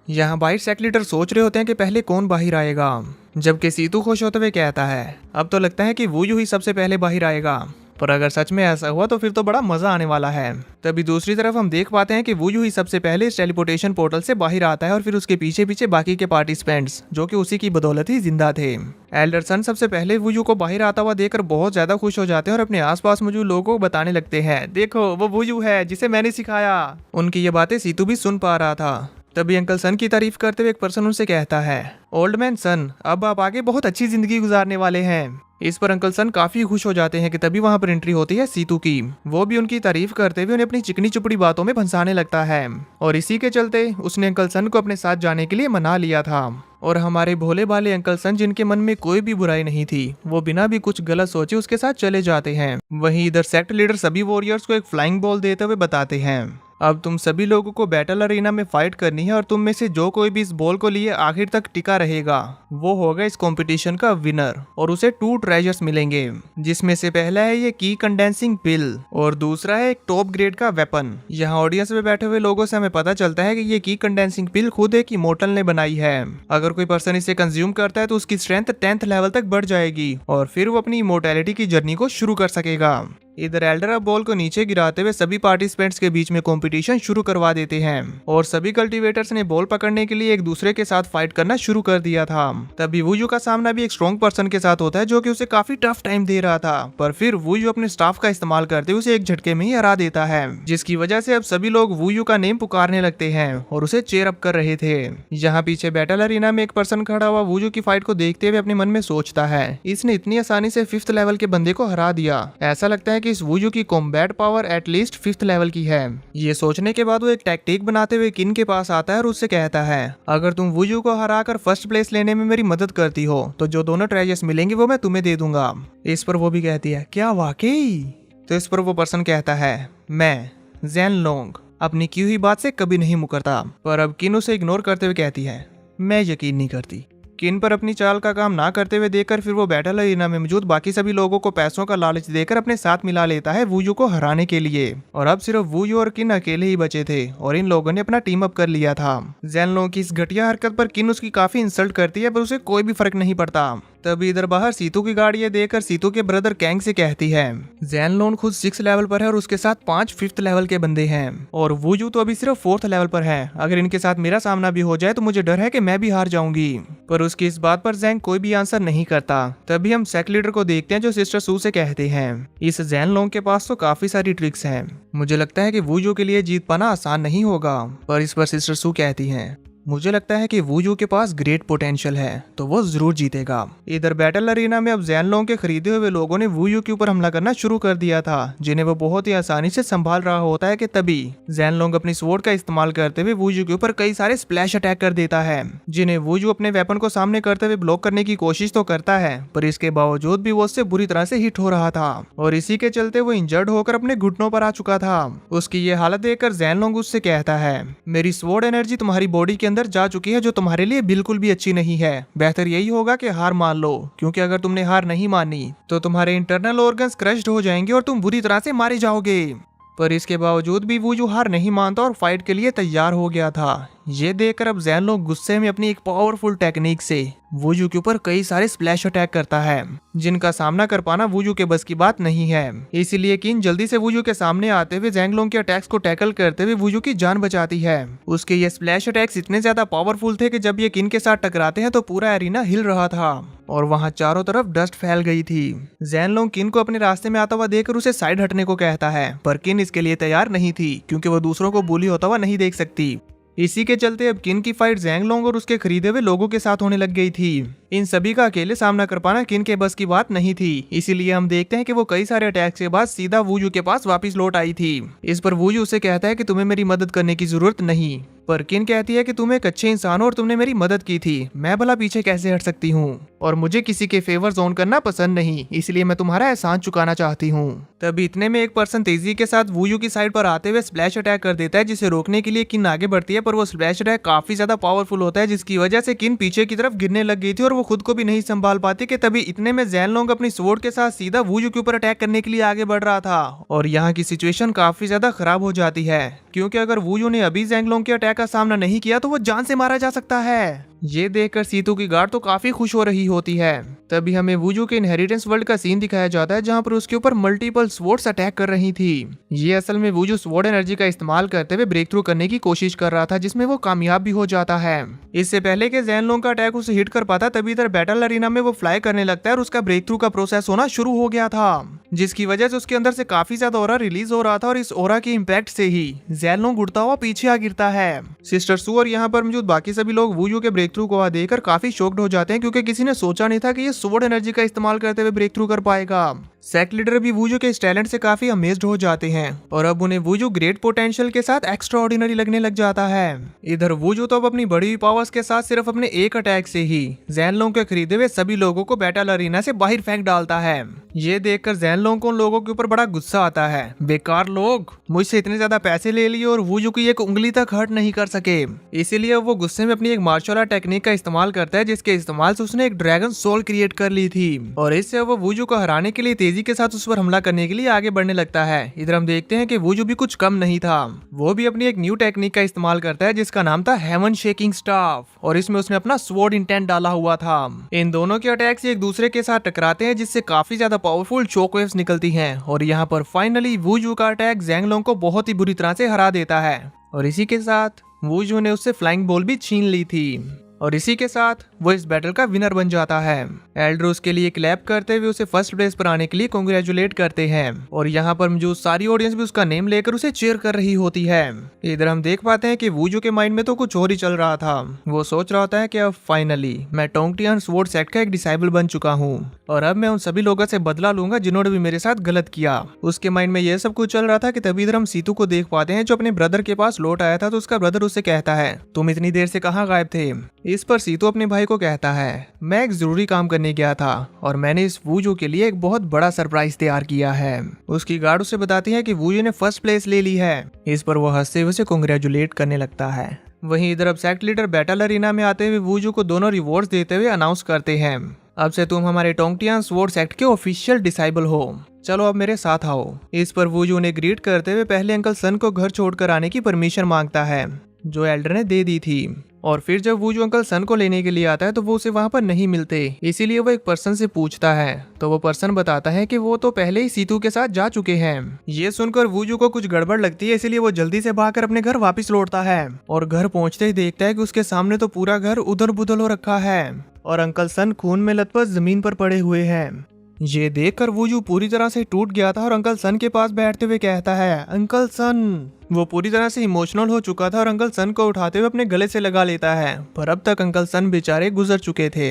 यहाँ बाइट सेक लीडर सोच रहे होते हैं कि पहले कौन बाहर आएगा, जबकि सीतू खुश होते हुए कहता है, अब तो लगता है कि वुयू ही सबसे पहले बाहर आएगा। पर अगर सच में ऐसा हुआ तो फिर तो बड़ा मजा आने वाला है। तभी दूसरी तरफ हम देख पाते हैं कि वुयू ही सबसे पहले इस टेलीपोर्टेशन पोर्टल से बाहर आता है और फिर उसके पीछे पीछे बाकी के पार्टिसिपेंट्स, जो कि उसी की बदौलत ही जिंदा थे। एल्डर सन सबसे पहले वुयू को बाहर आता हुआ देखकर बहुत ज्यादा खुश हो जाते हैं और अपने आसपास मौजूद लोगों को बताने लगते हैं, देखो वो वुयू है जिसे मैंने सिखाया। उनकी ये बातें सीतू भी सुन पा रहा था। तभी अंकल सन की तारीफ करते हुए एक पर्सन उनसे कहता है, ओल्ड मैन सन, अब आप आगे बहुत अच्छी जिंदगी गुजारने वाले हैं। इस पर अंकल सन काफी खुश हो जाते हैं कि तभी वहां पर एंट्री होती है सीतू की। वो भी उनकी तारीफ करते हुए उन्हें अपनी चिकनी चुपड़ी बातों में फंसाने लगता है और इसी के चलते उसने अंकल सन को अपने साथ जाने के लिए मना लिया था। और हमारे भोले भाले अंकल सन, जिनके मन में कोई भी बुराई नहीं थी, वो बिना भी कुछ गलत सोचे उसके साथ चले जाते हैं। वहीं इधर सेक्ट लीडर सभी वॉरियर्स को एक फ्लाइंग बॉल देते हुए बताते हैं, अब तुम सभी लोगों को बैटल अरीना में फाइट करनी है और तुम में से जो कोई भी इस बॉल को लिए आखिर तक टिका रहेगा वो होगा इस कंपटीशन का विनर और उसे 2 ट्रेजर्स मिलेंगे, जिसमें से पहला है ये की कंडेंसिंग पिल और दूसरा है एक टॉप ग्रेड का वेपन। यहाँ ऑडियंस में बैठे हुए लोगों से हमें पता चलता है कि ये की कंडेंसिंग पिल खुद एक इमोर्टल ने बनाई है। अगर कोई पर्सन इसे कंज्यूम करता है तो उसकी स्ट्रेंथ 10th लेवल तक बढ़ जाएगी और फिर वो अपनी इमोर्टैलिटी की जर्नी को शुरू कर सकेगा। इधर एल्डर अब बॉल को नीचे गिराते हुए सभी पार्टिसिपेंट्स के बीच में कंपटीशन शुरू करवा देते हैं और सभी कल्टीवेटर्स ने बॉल पकड़ने के लिए एक दूसरे के साथ फाइट करना शुरू कर दिया था। तभी वुयू का सामना भी एक स्ट्रॉन्ग पर्सन के साथ होता है जो कि उसे काफी टफ टाइम दे रहा था, पर फिर वुयू अपने स्टाफ का इस्तेमाल करते हुए उसे एक झटके में ही हरा देता है, जिसकी वजह से अब सभी लोग वुयू का नेम पुकारने लगते हैं और उसे चेयर अप कर रहे थे। यहाँ पीछे बैटल अरीना में एक पर्सन खड़ा हुआ वुयू की फाइट को देखते हुए अपने मन में सोचता है, इसने इतनी आसानी से 5th लेवल के बंदे को हरा दिया। ऐसा लगता है कि इस वुयू की combat power at least 5th level की है। ये सोचने के बाद वो एक टैक्टिक बनाते हुए किन के पास आता है और उससे कहता है, अगर तुम वुयू को हराकर फर्स्ट प्लेस लेने में मेरी मदद करती हो तो जो दोनों ट्रेजर्स मिलेंगे वो मैं तुम्हें दे दूंगा। इस पर वो भी कहती है, क्या वाकई? तो इस पर वो पर्सन कहता है, मैं ज़ेन लोंग अपनी की हुई बात से कभी नहीं मुकरता। पर अब किन उसे इग्नोर करते हुए कहती है, मैं यकीन नहीं करती। किन पर अपनी चाल का काम ना करते हुए देखकर फिर वो बैटल अरीना में मौजूद बाकी सभी लोगों को पैसों का लालच देकर अपने साथ मिला लेता है वुयू को हराने के लिए। और अब सिर्फ वुयू और किन अकेले ही बचे थे और इन लोगों ने अपना टीम अप कर लिया था। ज़ेन लोंग की इस घटिया हरकत पर किन उसकी काफी इंसल्ट करती है, पर उसे कोई भी फर्क नहीं पड़ता। तभी इधर बाहर सीतू की गाड़ी देखकर सीतू के ब्रदर कैंग से कहती है, ज़ेन लोंग खुद 6 लेवल पर है और उसके साथ 5 5th लेवल के बंदे हैं और वुयू तो अभी सिर्फ 4th लेवल पर है। अगर इनके साथ मेरा सामना भी हो जाए तो मुझे डर है कि मैं भी हार जाऊंगी। पर उसकी इस बात पर ज़ेंग कोई भी आंसर नहीं करता। तभी हम सेक्ट लीडर को देखते हैं जो सिस्टर सू से कहते हैं, इस ज़ेन लोंग के पास तो काफी सारी ट्रिक्स हैं, मुझे लगता है कि वुयू के लिए जीत पाना आसान नहीं होगा। पर इस पर सिस्टर सू कहती हैं, मुझे लगता है कि वुयू के पास ग्रेट पोटेंशियल है तो वो जरूर जीतेगा। इधर बैटल अरीना में अब ज़ेन लोंग के खरीदे हुए लोगों ने वुयू के ऊपर हमला करना शुरू कर दिया था, जिन्हें वो बहुत ही आसानी से संभाल रहा होता है कि तभी ज़ेन लोंग अपनी स्वॉर्ड का इस्तेमाल करते हुए वुयू के ऊपर कई सारे स्प्लैश अटैक कर देता है, जिन्हें वुयू अपने वेपन को सामने करते हुए ब्लॉक करने की कोशिश तो करता है, पर इसके बावजूद भी वो उससे बुरी तरह से हिट हो रहा था और इसी के चलते वो इंजर्ड होकर अपने घुटनों पर आ चुका था। उसकी ये हालत देखकर ज़ेन लोंग उससे कहता है, मेरी स्वॉर्ड एनर्जी तुम्हारी बॉडी के अंदर जा चुकी है जो तुम्हारे लिए बिल्कुल भी अच्छी नहीं है। बेहतर यही होगा कि हार मान लो, क्योंकि अगर तुमने हार नहीं मानी तो तुम्हारे इंटरनल ऑर्गन्स क्रश्ड हो जाएंगे और तुम बुरी तरह से मारे जाओगे। पर इसके बावजूद भी वुयू हार नहीं मानता और फाइट के लिए तैयार हो गया था। ये देखकर अब जैन लोंग गुस्से में अपनी एक पावरफुल टेक्निक से वूजू के ऊपर कई सारे स्प्लैश अटैक करता है, जिनका सामना कर पाना वूजू के बस की बात नहीं है। इसीलिए किन जल्दी से वूजू के सामने आते हुए जैंग लोंग के अटैक्स को टैकल करते हुए वूजू की जान बचाती है। उसके ये स्प्लैश अटैक्स इतने ज्यादा पावरफुल थे कि जब ये किन के साथ टकराते हैं तो पूरा एरिना हिल रहा था और वहाँ चारों तरफ डस्ट फैल गई थी। जैन लोंग किन को अपने रास्ते में आता हुआ देखकर उसे साइड हटने को कहता है, पर किन इसके लिए तैयार नहीं थी क्योंकि वो दूसरों को बुली होता हुआ नहीं देख सकती। इसी के चलते अब किन की फाइट जैंग लोंग और उसके खरीदे हुए लोगों के साथ होने लग गई थी। इन सभी का अकेले सामना कर पाना किन के बस की बात नहीं थी। इसीलिए हम देखते हैं कि वो कई सारे अटैक्स के बाद सीधा वूजू के पास वापस लौट आई थी। इस पर वूजू उसे कहता है कि तुम्हें मेरी मदद करने की जरूरत नहीं, पर किन कहती है कि तुम एक अच्छे इंसान हो और तुमने मेरी मदद की थी, मैं भला पीछे कैसे हट सकती हूँ, और मुझे किसी के फेवर जोन करना पसंद नहीं, इसलिए मैं तुम्हारा एहसान चुकाना चाहती हूँ। तभी इतने में एक पर्सन तेजी के साथ वूजू की साइड पर आते हुए स्प्लैश अटैक कर देता है, जिसे रोकने के लिए किन आगे बढ़ती है, पर वो स्प्लैश अटैक काफी ज्यादा पावरफुल होता है, जिसकी वजह से किन पीछे की तरफ गिरने लग गई थी और वो खुद को भी नहीं संभाल पाती कि तभी इतने में जैन लोंग अपनी स्वॉर्ड के साथ सीधा वूजू के ऊपर अटैक करने के लिए आगे बढ़ रहा था और यहाँ की सिचुएशन काफी ज्यादा खराब हो जाती है, क्योंकि अगर वूजू ने अभी जैंग लोंग के अटैक का सामना नहीं किया तो वो जान से मारा जा सकता है। ये देखकर सीतू की गार्ड तो काफी खुश हो रही होती है। तभी हमें वूजू के इनहेरिटेंस वर्ल्ड का सीन दिखाया जाता है, जहाँ पर उसके ऊपर मल्टीपल स्वॉर्ड्स अटैक कर रही थी। ये असल में वूजू स्वॉर्ड एनर्जी का इस्तेमाल करते हुए ब्रेक थ्रू करने की कोशिश कर रहा था, जिसमें वो कामयाब भी हो जाता है। इससे पहले कि जैन लोंग का अटैक उसे हिट कर पाता, तभी इधर बैटल अरीना में वो फ्लाई करने लगता है और उसका ब्रेक थ्रू का प्रोसेस होना शुरू हो गया था, जिसकी वजह से उसके अंदर से काफी ज्यादा ओरा रिलीज हो रहा था और इस ओरा के इम्पैक्ट से ही जैन लोंग उड़ता हुआ पीछे आ गिरता है। सिस्टर सू और यहाँ पर मौजूद बाकी सभी लोग वूजू के ब्रेक थ्रू को देखकर काफी शॉक्ड हो जाते हैं, क्योंकि किसी ने सोचा नहीं था कि ये स्वॉर्ड एनर्जी का इस्तेमाल करते हुए ब्रेक थ्रू कर पाएगा। सेक्ट लीडर भी वूजू के इस टैलेंट से काफी अमेज्ड हो जाते हैं और अब उन्हें वूजू ग्रेट पोटेंशियल के साथ एक्स्ट्रा ऑर्डिनरी लगने लग जाता है। इधर वूजू तो अब अपनी बड़ी हुई पावर्स के साथ सिर्फ अपने एक अटैक से ही जैन लोंग के खरीदे हुए सभी लोगों को बैटल अरीना से बाहर फेंक डालता है। ये देखकर जैन लोंग को उन लोगों के ऊपर बड़ा गुस्सा आता है, बेकार लोग, मुझसे इतने ज्यादा पैसे ले लिए और वूजू की एक उंगली तक हर्ट नहीं कर सके। इसीलिए वो गुस्से में अपनी एक मार्शल आर्ट टेक्निक का इस्तेमाल करता है, जिसके इस्तेमाल से उसने एक ड्रैगन सोल क्रिएट कर ली थी और इससे वो वूजू को हराने के लिए तेजी के साथ उस पर हमला करने के लिए आगे बढ़ने लगता है। इधर हम देखते हैं कि वूजू भी कुछ कम नहीं था, वो भी अपनी एक न्यू टेक्निक का इस्तेमाल करता है, जिसका नाम था हेवन शेकिंग स्टाफ, और इसमें उसने अपना स्वॉर्ड इंटेंट डाला हुआ था। इन दोनों के अटैक्स एक दूसरे के साथ टकराते हैं, जिससे काफी ज्यादा पावरफुल शॉकवेव्स निकलती हैं और यहाँ पर फाइनली वूजू का अटैक जैंग लोंग को बहुत ही बुरी तरह से हरा देता है और इसी के साथ वूजू ने उससे फ्लाइंग बॉल भी छीन ली थी और इसी के साथ वो इस बैटल का विनर बन जाता है। एल्डर उसके लिए क्लैप करते हुए उसे फर्स्ट प्लेस पर आने के लिए कांग्रेचुलेट करते हैं और यहाँ पर मौजूद सारी ऑडियंस भी उसका नेम लेकर उसे चीयर कर रही होती है। इधर हम देख पाते हैं कि वूजू के माइंड में तो कुछ और ही चल रहा था। वो सोच रहा होता है कि अब फाइनली मैं टोंगटियान स्वॉर्ड सेट का एक डिसाइबल बन चुका हूँ और अब मैं उन सभी लोगों से बदला लूंगा जिन्होंने भी मेरे साथ गलत किया। उसके माइंड में ये सब कुछ चल रहा था कि तभी इधर हम सीतू को देख पाते हैं, जो अपने ब्रदर के पास लौट आया था। तो उसका ब्रदर उससे कहता है, तुम इतनी देर से कहाँ गायब थे। इस पर सीतू अपने भाई को कहता है, मैं एक जरूरी काम करने गया था और मैंने इस वूजू के लिए एक बहुत बड़ा सरप्राइज तैयार किया है। उसकी गार्ड उसे बताती है कि वूजू ने फर्स्ट प्लेस ले ली है। इस पर वो हंसते हुए उसे कांग्रेचुलेट करने लगता है। वहीं इधर अब सेक्ट लीडर बैटल अरीना में आते हुए वूजू को दोनों रिवॉर्ड्स देते हुए अनाउंस करते हैं, अब से तुम हमारे टोंगटियान स्वॉर्ड सेक्ट के ऑफिशियल डिसाइबल हो, चलो अब मेरे साथ आओ। इस पर वूजू ने ग्रीट करते हुए पहले अंकल सन को घर छोड़कर आने की परमिशन मांगता है, जो एल्डर ने दे दी थी। और फिर जब वूजू अंकल सन को लेने के लिए आता है तो वो उसे वहाँ पर नहीं मिलते, इसीलिए वो एक पर्सन से पूछता है तो वो पर्सन बताता है कि वो तो पहले ही सीतू के साथ जा चुके हैं। ये सुनकर वूजू को कुछ गड़बड़ लगती है, इसीलिए वो जल्दी से भागकर अपने घर वापस लौटता है और घर पहुंचते ही देखता है कि उसके सामने तो पूरा घर उधर बुधल हो रखा है और अंकल सन खून में लथपथ जमीन पर पड़े हुए हैं। ये देखकर वूजू पूरी तरह से टूट गया था और अंकल सन के पास बैठते हुए कहता है, अंकल सन। वो पूरी तरह से इमोशनल हो चुका था और अंकल सन को उठाते हुए अपने गले से लगा लेता है, पर अब तक अंकल सन बेचारे गुजर चुके थे।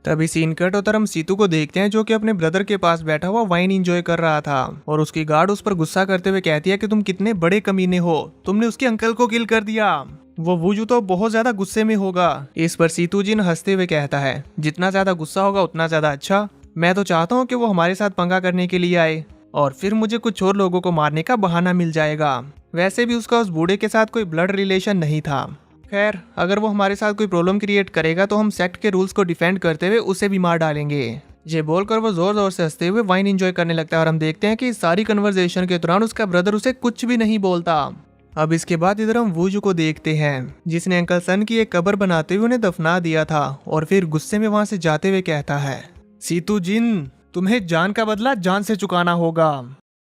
तभी सीन कट होकर हम सीतू को देखते हैं, जो कि अपने ब्रदर के पास बैठा हुआ वाइन एंजॉय कर रहा था और उसकी गार्ड उस पर गुस्सा करते हुए कहती है कि तुम कितने बड़े कमीने हो, तुमने उसके अंकल को किल कर दिया। वो वूजू तो बहुत ज्यादा गुस्से में होगा। इस पर सीतू जिन हंसते हुए कहता है, जितना ज्यादा गुस्सा होगा उतना ज्यादा अच्छा, मैं तो चाहता हूँ कि वो हमारे साथ पंगा करने के लिए आए और फिर मुझे कुछ और लोगों को मारने का बहाना मिल जाएगा। वैसे भी उसका उस बूढ़े के साथ कोई ब्लड रिलेशन नहीं था। खैर, अगर वो हमारे साथ कोई प्रॉब्लम क्रिएट करेगा तो हम सेक्ट के रूल्स को डिफेंड करते हुए उसे भी मार डालेंगे। ये बोलकर वो जोर जोर से हंसते हुए वाइन एंजॉय करने लगता है और हम देखते हैं कि इस सारी कन्वर्सेशन के दौरान उसका ब्रदर उसे कुछ भी नहीं बोलता। अब इसके बाद इधर हम वूजू को देखते हैं, जिसने अंकल सन की एक कब्र बनाते हुए उन्हें दफना दिया था और फिर गुस्से में वहां से जाते हुए कहता है, सीतू जिन, तुम्हें जान का बदला जान से चुकाना होगा।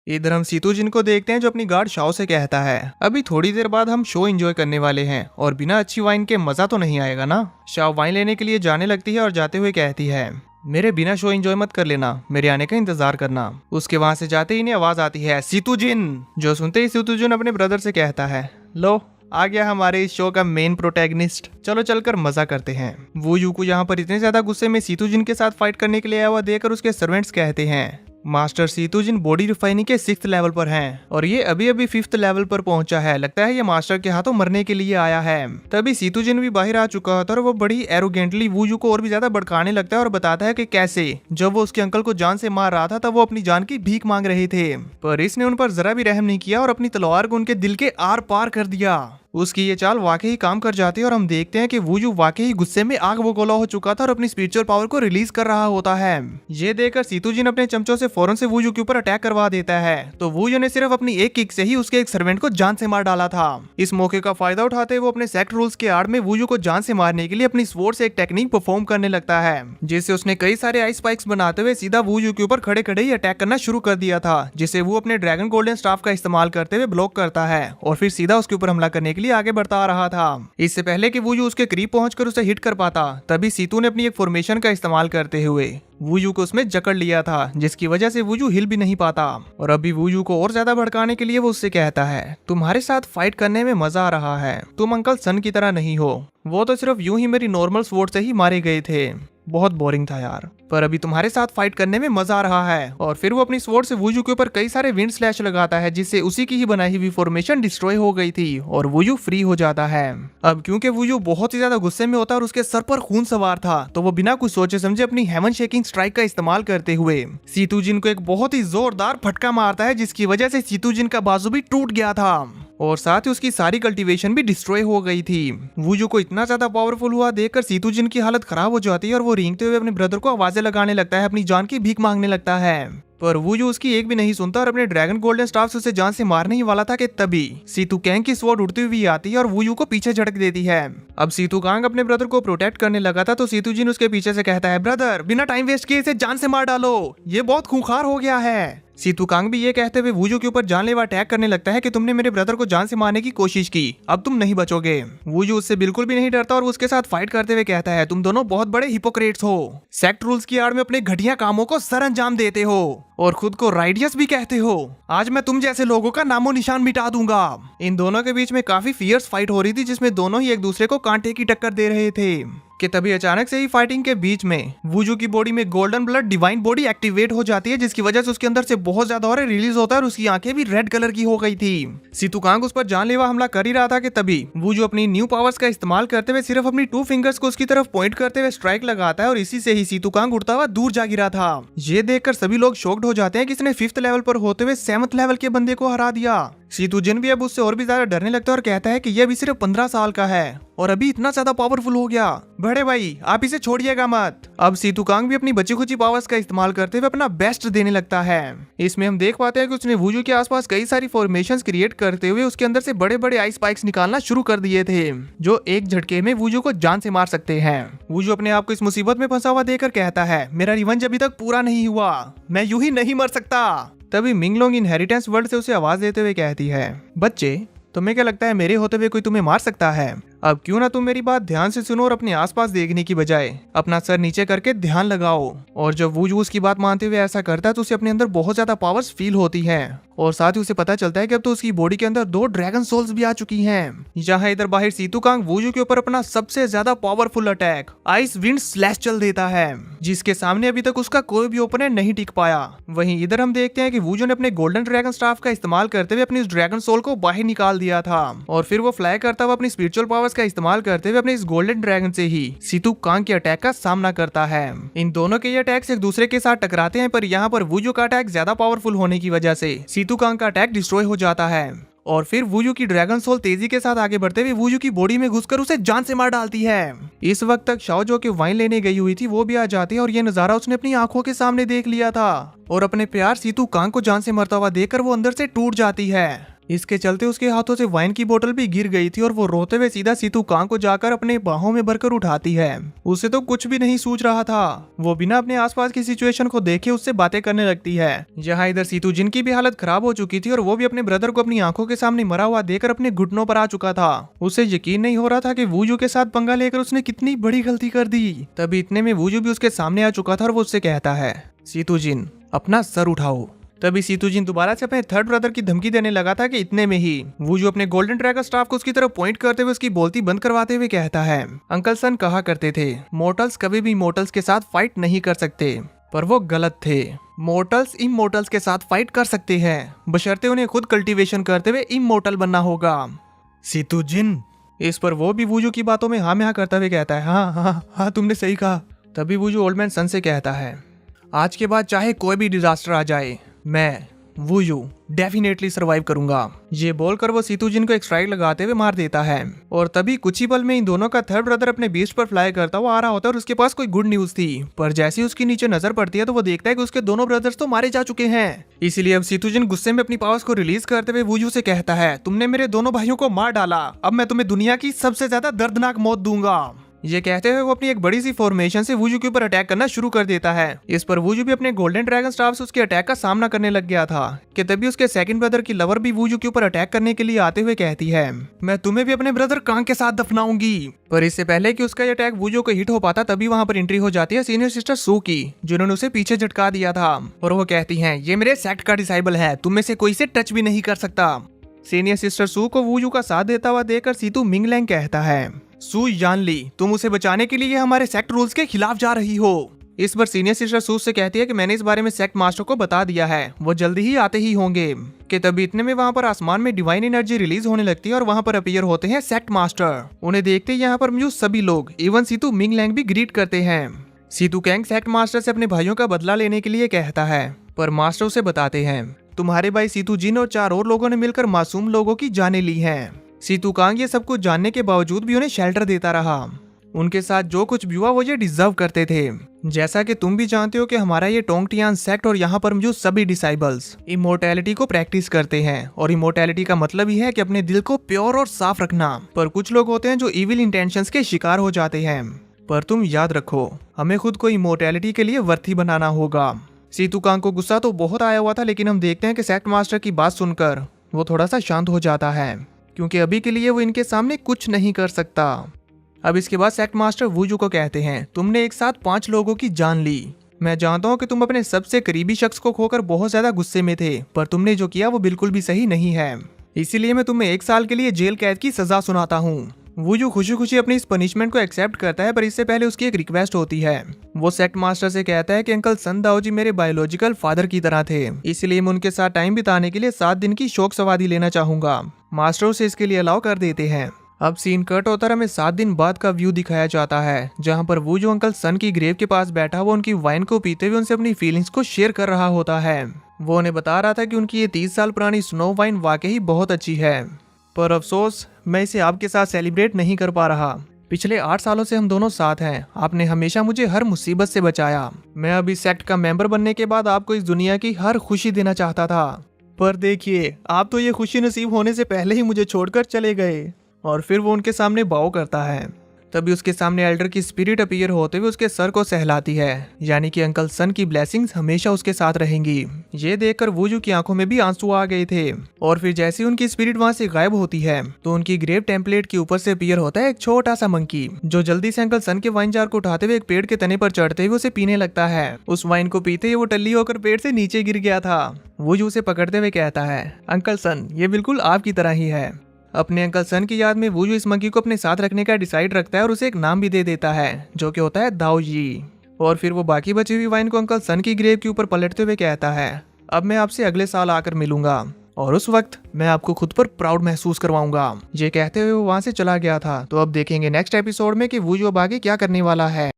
इधर हम सीतू जिन को देखते हैं जो अपनी गार्ड शाओ से कहता है, अभी थोड़ी देर बाद हम शो एंजॉय करने वाले हैं और बिना अच्छी वाइन के मजा तो नहीं आएगा ना। शाओ वाइन लेने के लिए जाने लगती है और जाते हुए कहती है, मेरे बिना शो एंजॉय मत कर लेना, मेरे आने का इंतजार करना। उसके वहां से जाते ही इन्हें आवाज आती है, सीतू जिन। जो सुनते ही सीतू जिन अपने ब्रदर से कहता है, लो आ गया हमारे इस शो का मेन प्रोटैगनिस्ट, चलो चलकर मजा करते हैं। वो यूको यहाँ पर इतने ज्यादा गुस्से में सीतू जिन के साथ फाइट करने के लिए आया हुआ देखकर उसके सर्वेंट्स कहते हैं, मास्टर सीतू जिन बॉडी रिफाइनिंग के 6th लेवल पर हैं और ये अभी अभी 5th लेवल पर पहुंचा है, लगता है ये मास्टर के हाथों मरने के लिए आया है। तभी सीतू जिन भी बाहर आ चुका होता है और वो बड़ी एरोगेंटली वूजू को और भी ज्यादा भड़काने लगता है और बताता है कि कैसे जब वो उसके अंकल को जान से मार रहा था तब वो अपनी जान की भीख मांग रहे थे, पर इसने उन पर जरा भी रहम नहीं किया और अपनी तलवार को उनके दिल के आर पार कर दिया। उसकी ये चाल वाकई ही काम कर जाती है और हम देखते हैं कि वूजू वाकई ही गुस्से में आग बगोला हो चुका था और अपनी स्पिरिचुअल पावर को रिलीज कर रहा होता है। ये देखकर सीतू जिन अपने चमचों से फौरन से वूजू के ऊपर अटैक करवा देता है, तो वूजू ने सिर्फ अपनी एक किक से ही उसके एक सर्वेंट को जान से मार डाला था। इस मौके का फायदा उठाते वो अपने सेक्ट रूल्स के आड़ में वूजू को जान से मारने के लिए अपनी स्वॉर्ड से एक टेक्निक परफॉर्म करने लगता है, जिससे उसने कई सारे आइस स्पाइक्स बनाते हुए सीधा वूजू के ऊपर खड़े खड़े ही अटैक करना शुरू कर दिया था, जिसे वो अपने ड्रैगन गोल्डन स्टाफ का इस्तेमाल करते हुए ब्लॉक करता है और फिर सीधा उसके ऊपर हमला करने के लिए आगे बढ़ता आ रहा था। इससे पहले कि वूजू उसके करीब पहुंचकर उसे हिट कर पाता, तभी सीतू ने अपनी एक फॉर्मेशन का इस्तेमाल करते हुए वूजू को उसमें जकड़ लिया था, जिसकी वजह से वूजू हिल भी नहीं पाता। और अभी वूजू को और ज्यादा भड़काने के लिए वो उससे कहता है, तुम्हारे साथ फाइट करने में मजा आ रहा है, तुम अंकल सन की तरह नहीं हो, वो तो सिर्फ यूं ही मेरी नॉर्मल स्वॉर्ड से ही मारे गए थे, बहुत बोरिंग था यार, पर अभी तुम्हारे साथ फाइट करने में मजा आ रहा है। और फिर वो अपनी स्वॉर्ड से वूजू के ऊपर कई सारे विंड स्लैश लगाता है, जिससे उसी की ही बनाई हुई फॉर्मेशन डिस्ट्रॉय हो गई थी और वूजू फ्री हो जाता है। अब क्योंकि वूजू बहुत ही ज्यादा गुस्से में होता है और उसके सर पर खून सवार था, तो वो बिना कुछ सोचे समझे अपनी हेवन शेकिंग स्ट्राइक का इस्तेमाल करते हुए सीतू जिन को एक बहुत ही जोरदार फटका मारता है, जिसकी वजह से सीतू जिन का बाजू भी टूट गया था और साथ ही उसकी सारी कल्टीवेशन भी डिस्ट्रॉय हो गई थी। वूजू को इतना ज्यादा पावरफुल हुआ देखकर सीतू जिन की हालत खराब हो जाती है और वो रेंगते हुए अपने ब्रदर को आवाजें लगाने लगता है, अपनी जान की भीख मांगने लगता है, पर वूजू उसकी एक भी नहीं सुनता और अपने ड्रैगन गोल्डन स्टाफ से उसे जान से मारने ही वाला था कि तभी सीतू कैंग की स्वॉर्ड उड़ती हुई आती है और वूजू को पीछे झटक देती है। अब सीतू कांग अपने ब्रदर को प्रोटेक्ट करने लगा था, तो सीतू जिन उसके पीछे से कहता है, ब्रदर बिना टाइम वेस्ट किए इसे जान से मार डालो, ये बहुत खूंखार हो गया है। सीतू कांग भी ये कहते हुए वूजू के ऊपर जानलेवा अटैक करने लगता है कि तुमने मेरे ब्रदर को जान से मारने की कोशिश की, अब तुम नहीं बचोगे। वूजू उससे बिल्कुल भी नहीं डरता और उसके साथ फाइट करते हुए कहता है, तुम दोनों बहुत बड़े हिपोक्रेट्स हो, सेक्ट रूल्स की आड़ में अपने घटिया कामों को सरअंजाम देते हो और खुद को राइडियस भी कहते हो, आज मैं तुम जैसे लोगों का नामो निशान मिटा दूंगा। इन दोनों के बीच में काफी फियर्स फाइट हो रही थी, जिसमें दोनों ही एक दूसरे को कांटे की टक्कर दे रहे थे कि तभी अचानक से ही फाइटिंग के बीच में वूजू की बॉडी में golden blood divine body activate हो जाती है, जिसकी वजह से उसके अंदर से बहुत ज्यादा और रिलीज होता है और उसकी आंखें भी रेड कलर की हो गई थी। सीतू कांग उस पर जानलेवा हमला कर ही रहा था कि तभी वूजू अपनी न्यू पावर्स का इस्तेमाल करते हुए सिर्फ अपनी 2 फिंगर्स को उसकी तरफ पॉइंट करते हुए स्ट्राइक लगाता है और इसी से ही सीतू कांग उड़ता हुआ दूर जा गिरा था। ये देखकर सभी लोग शॉक्ड हो जाते हैं कि इसने 5th लेवल पर होते हुए 7th लेवल के बंदे को हरा दिया। सीतू जिन भी अब उससे और भी ज्यादा डरने लगता है और कहता है कि यह अभी सिर्फ 15 साल का है और अभी इतना ज्यादा पावरफुल हो गया, बड़े भाई आप इसे छोड़िएगा मत। अब सीतू कांग भी अपनी बची खुची पावर्स का इस्तेमाल करते हुए अपना बेस्ट देने लगता है। इसमें हम देख पाते हैं कि उसने वूजू के आसपास कई सारी फॉर्मेशंस क्रिएट करते हुए उसके अंदर से बड़े बड़े आइस स्पाइक्स निकालना शुरू कर दिए थे, जो एक झटके में वूजू को जान से मार सकते हैं। वूजू अपने आप को इस मुसीबत में फंसा हुआ देखकर कहता है, मेरा रिवेंज अभी तक पूरा नहीं हुआ, मैं यूं ही नहीं मर सकता। तभी मिंगलोंग इनहेरिटेंस वर्ल्ड से उसे आवाज देते हुए कहती है, बच्चे तुम्हें क्या लगता है मेरे होते हुए कोई तुम्हें मार सकता है? अब क्यों ना तुम मेरी बात ध्यान से सुनो और अपने आसपास देखने की बजाय अपना सर नीचे करके ध्यान लगाओ। और जब वूजू उसकी बात मानते हुए ऐसा करता है तो उसे अपने अंदर बहुत ज्यादा पावर्स फील होती हैं और साथ ही उसे पता चलता है कि अब तो उसकी बॉडी के अंदर 2 ड्रैगन सोल्स भी आ चुकी हैं। यहाँ इधर बाहर सीतू कांग वूजू के ऊपर अपना सबसे ज्यादा powerful attack ice wind slash चल देता है, जिसके सामने अभी तक उसका कोई भी ओपोनेंट नहीं टिक पाया। वहीं इधर हम देखते हैं कि वूजू ने अपने गोल्डन ड्रैगन स्टाफ का इस्तेमाल करते हुए अपनी ड्रैगन सोल को बाहर निकाल दिया था और फिर वो फ्लाई करता हुआ अपनी स्पिरिचुअल पावर्स का इस्तेमाल करते हुए अपने इस गोल्डन ड्रैगन से ही सीतू कांग के अटैक का सामना करता है। इन दोनों के ये अटैक्स एक दूसरे के साथ टकराते हैं, पर यहाँ पर वूजू का अटैक ज्यादा पावरफुल होने की वजह से सीतू कांग का अटैक डिस्ट्रॉय हो जाता है और फिर वूजू की ड्रैगन सोल तेजी के साथ आगे बढ़ते हुए वूजू की बॉडी में घुसकर उसे जान से मार डालती है। इस वक्त तक शाओ जो कि वाइन लेने गई हुई थी वो भी आ जाती है और ये नजारा उसने अपनी आंखों के सामने देख लिया था और अपने प्यार सीतू कांग को जान से मरता हुआ देखकर वो अंदर से टूट जाती है। इसके चलते उसके हाथों से वाइन की बोतल भी गिर गई थी और वो रोते हुए सीधा सीतू कांग को जाकर अपने बाहों में भरकर उठाती है। उसे तो कुछ भी नहीं सूझ रहा था। वो बिना अपने आसपास की सिचुएशन को देखे उससे बातें करने लगती है। जहाँ इधर सीतू जिन की भी हालत खराब हो चुकी थी और वो भी अपने ब्रदर को अपनी आंखों के सामने मरा हुआ देकर अपने घुटनों पर आ चुका था। उसे यकीन नहीं हो रहा था कि वूजू के साथ पंगा लेकर उसने कितनी बड़ी गलती कर दी। तभी इतने में वूजू भी उसके सामने आ चुका था और वो उससे कहता है, सीतू जिन अपना सर उठाओ। तभी सीतू जिन दोबारा से अपने थर्ड ब्रदर की धमकी देने लगा था कि इतने में ही वूजू अपने गोल्डन ड्रैगन स्टाफ को उसकी तरफ पॉइंट करते हुए उसकी बोलती बंद करवाते हुए कहता है, अंकल सन कहा करते थे मोर्टल्स कभी भी मोर्टल्स के साथ फाइट नहीं कर सकते, पर वो गलत थे। मोर्टल्स इमोर्टल्स के साथ फाइट कर सकते हैं, बशर्ते उन्हें खुद कल्टीवेशन करते हुए इमोर्टल बनना होगा। सीतू जिन इस पर वो भी वूजू की बातों में हाँ में हाँ करता हुए कहता है, हाँ हाँ हाँ तुमने सही कहा। तभी वूजू ओल्ड मैन सन से कहता है, आज के बाद चाहे कोई भी डिजास्टर आ जाए मैं वूजू डेफिनेटली सरवाइव करूंगा। ये बोलकर वो सीतू जिन को एक स्ट्राइक लगाते हुए मार देता है। और तभी कुछ ही पल में इन दोनों का थर्ड ब्रदर अपने बीस्ट पर फ्लाई करता हुआ आ रहा होता है और उसके पास कोई गुड न्यूज थी। पर जैसे ही उसकी नीचे नजर पड़ती है तो वो देखता है कि उसके दोनों ब्रदर्स तो मारे जा चुके हैं। इसीलिए अब सीतू जिन गुस्से में अपनी पावर्स को रिलीज करते हुए वूजू से कहता है, तुमने मेरे दोनों भाइयों को मार डाला, अब मैं तुम्हें दुनिया की सबसे ज्यादा दर्दनाक मौत दूंगा। ये कहते हुए वो अपनी एक बड़ी सी फॉर्मेशन से वूजू के ऊपर अटैक करना शुरू कर देता है। इस पर वूजू भी अपने गोल्डन ड्रैगन स्टाफ से उसके अटैक का सामना करने लग गया था कि तभी उसके सेकंड ब्रदर की लवर भी वूजू के ऊपर अटैक करने के लिए आते हुए कहती है, मैं तुम्हें भी अपने ब्रदर कांग के साथ दफनाऊंगी। पर इससे पहले कि उसका अटैक वूजू को हिट हो पाता तभी वहां पर एंट्री हो जाती है सीनियर सिस्टर सू की, जिन्होंने उसे पीछे झटका दिया था। और वो कहती है, ये मेरे सेक्ट का डिसाइबल है, तुम में से कोई से टच भी नहीं कर सकता। सीनियर सिस्टर सू को वूजू का साथ देता हुआ देखकर सीतू मिंगलैंग कहता है, सू यानली तुम उसे बचाने के लिए हमारे सेक्ट रूल्स के खिलाफ जा रही हो। इस पर सीनियर सिस्टर सू से कहती है कि मैंने इस बारे में सेक्ट मास्टर को बता दिया है, वो जल्दी ही आते ही होंगे। कि तभी इतने में वहां पर आसमान में डिवाइन एनर्जी रिलीज होने लगती है और वहां पर अपीयर होते हैं सेक्ट मास्टर। उन्हें देखते ही यहाँ पर मौजूद सभी लोग इवन सीतू मिंगलैंग भी ग्रीट करते हैं। सीतू कैंग सेक्ट मास्टर से अपने भाइयों का बदला लेने के लिए कहता है, पर मास्टर उसे बताते हैं, तुम्हारे भाई सीतू जिन और 4 और लोगों ने मिलकर मासूम लोगों की जानें ली हैं। सीतू कांग ये सब कुछ जानने के बावजूद भी उन्हें शेल्टर देता रहा। उनके साथ जो कुछ भी हुआ वो ये डिजर्व करते थे। जैसा कि तुम भी जानते हो कि हमारा ये टोंगटियान सेक्ट और यहाँ पर मौजूद सभी डिसाइबल्स इमोर्टैलिटी को प्रैक्टिस करते हैं और इमोर्टैलिटी का मतलब ही है कि अपने दिल को प्योर और साफ रखना। पर कुछ लोग होते हैं जो इविल इंटेंशंस के शिकार हो जाते हैं। पर तुम याद रखो, हमें खुद को इमोर्टैलिटी के लिए वर्थी बनाना होगा। सीतू कांग को गुस्सा तो बहुत आया हुआ था, लेकिन हम देखते हैं कि सेक्ट मास्टर की बात सुनकर वो थोड़ा सा शांत हो जाता है, क्योंकि अभी के लिए वो इनके सामने कुछ नहीं कर सकता। अब इसके बाद सेक्ट मास्टर वूजू को कहते हैं, तुमने एक साथ 5 लोगों की जान ली। मैं जानता हूँ कि तुम अपने सबसे करीबी शख्स को खोकर बहुत ज्यादा गुस्से में थे, पर तुमने जो किया वो बिल्कुल भी सही नहीं है। इसीलिए मैं तुम्हें 1 साल के लिए जेल कैद की सजा सुनाता हूँ। वूजू खुशी खुशी अपनी इस पनिशमेंट को एक्सेप्ट करता है, पर इससे पहले उसकी एक रिक्वेस्ट होती है। वो सेक्ट मास्टर से कहता है कि अंकल सन दाओ जी मेरे बायोलॉजिकल फादर की तरह थे, इसलिए मैं उनके साथ टाइम बिताने के लिए 7 दिन की शोक सवारी लेना चाहूंगा। मास्टर उसे इसके लिए अलाउ कर देते हैं। अब सीन कट होता हमें 7 दिन बाद का व्यू दिखाया जाता है, जहाँ पर वूजू अंकल सन की ग्रेव के पास बैठा हुआ उनकी वाइन को पीते हुए उनसे अपनी फीलिंग्स को शेयर कर रहा होता है। वो उन्हें बता रहा था कि उनकी ये 30 साल पुरानी स्नो वाइन वाकई बहुत अच्छी है, पर अफसोस मैं इसे आपके साथ सेलिब्रेट नहीं कर पा रहा। पिछले 8 सालों से हम दोनों साथ हैं, आपने हमेशा मुझे हर मुसीबत से बचाया। मैं अभी सेक्ट का मेंबर बनने के बाद आपको इस दुनिया की हर खुशी देना चाहता था, पर देखिए आप तो ये खुशी नसीब होने से पहले ही मुझे छोड़कर चले गए। और फिर वो उनके सामने बाव करता है। तभी उसके सामने एल्डर की स्पिरिट अपीयर होते हुए उसके सर को सहलाती है, यानी कि अंकल सन की ब्लेसिंग्स हमेशा उसके साथ रहेंगी। ये देखकर वूजू की आंखों में भी आंसू आ गए थे। और फिर जैसे ही उनकी स्पिरिट वहां से गायब होती है तो उनकी ग्रेव टेम्पलेट के ऊपर से अपीयर होता है एक छोटा सा मंकी, जो जल्दी से अंकल सन के वाइन जार को उठाते हुए एक पेड़ के तने पर चढ़ते हुए उसे पीने लगता है। उस वाइन को पीते ही वो टल्ली होकर पेड़ से नीचे गिर गया था। वूजू उसे पकड़ते हुए कहता है, अंकल सन ये बिल्कुल आपकी तरह ही है। अपने अंकल सन की याद में वूजू इस मंकी को अपने साथ रखने का डिसाइड रखता है और उसे एक नाम भी दे देता है, जो कि होता है दाओ जी। और फिर वो बाकी बची हुई वाइन को अंकल सन की ग्रेव के ऊपर पलटते हुए कहता है, अब मैं आपसे अगले साल आकर मिलूंगा और उस वक्त मैं आपको खुद पर प्राउड महसूस करवाऊंगा। ये कहते हुए वो वहां से चला गया था। तो अब देखेंगे नेक्स्ट एपिसोड में कि वूजू अब आगे क्या करने वाला है।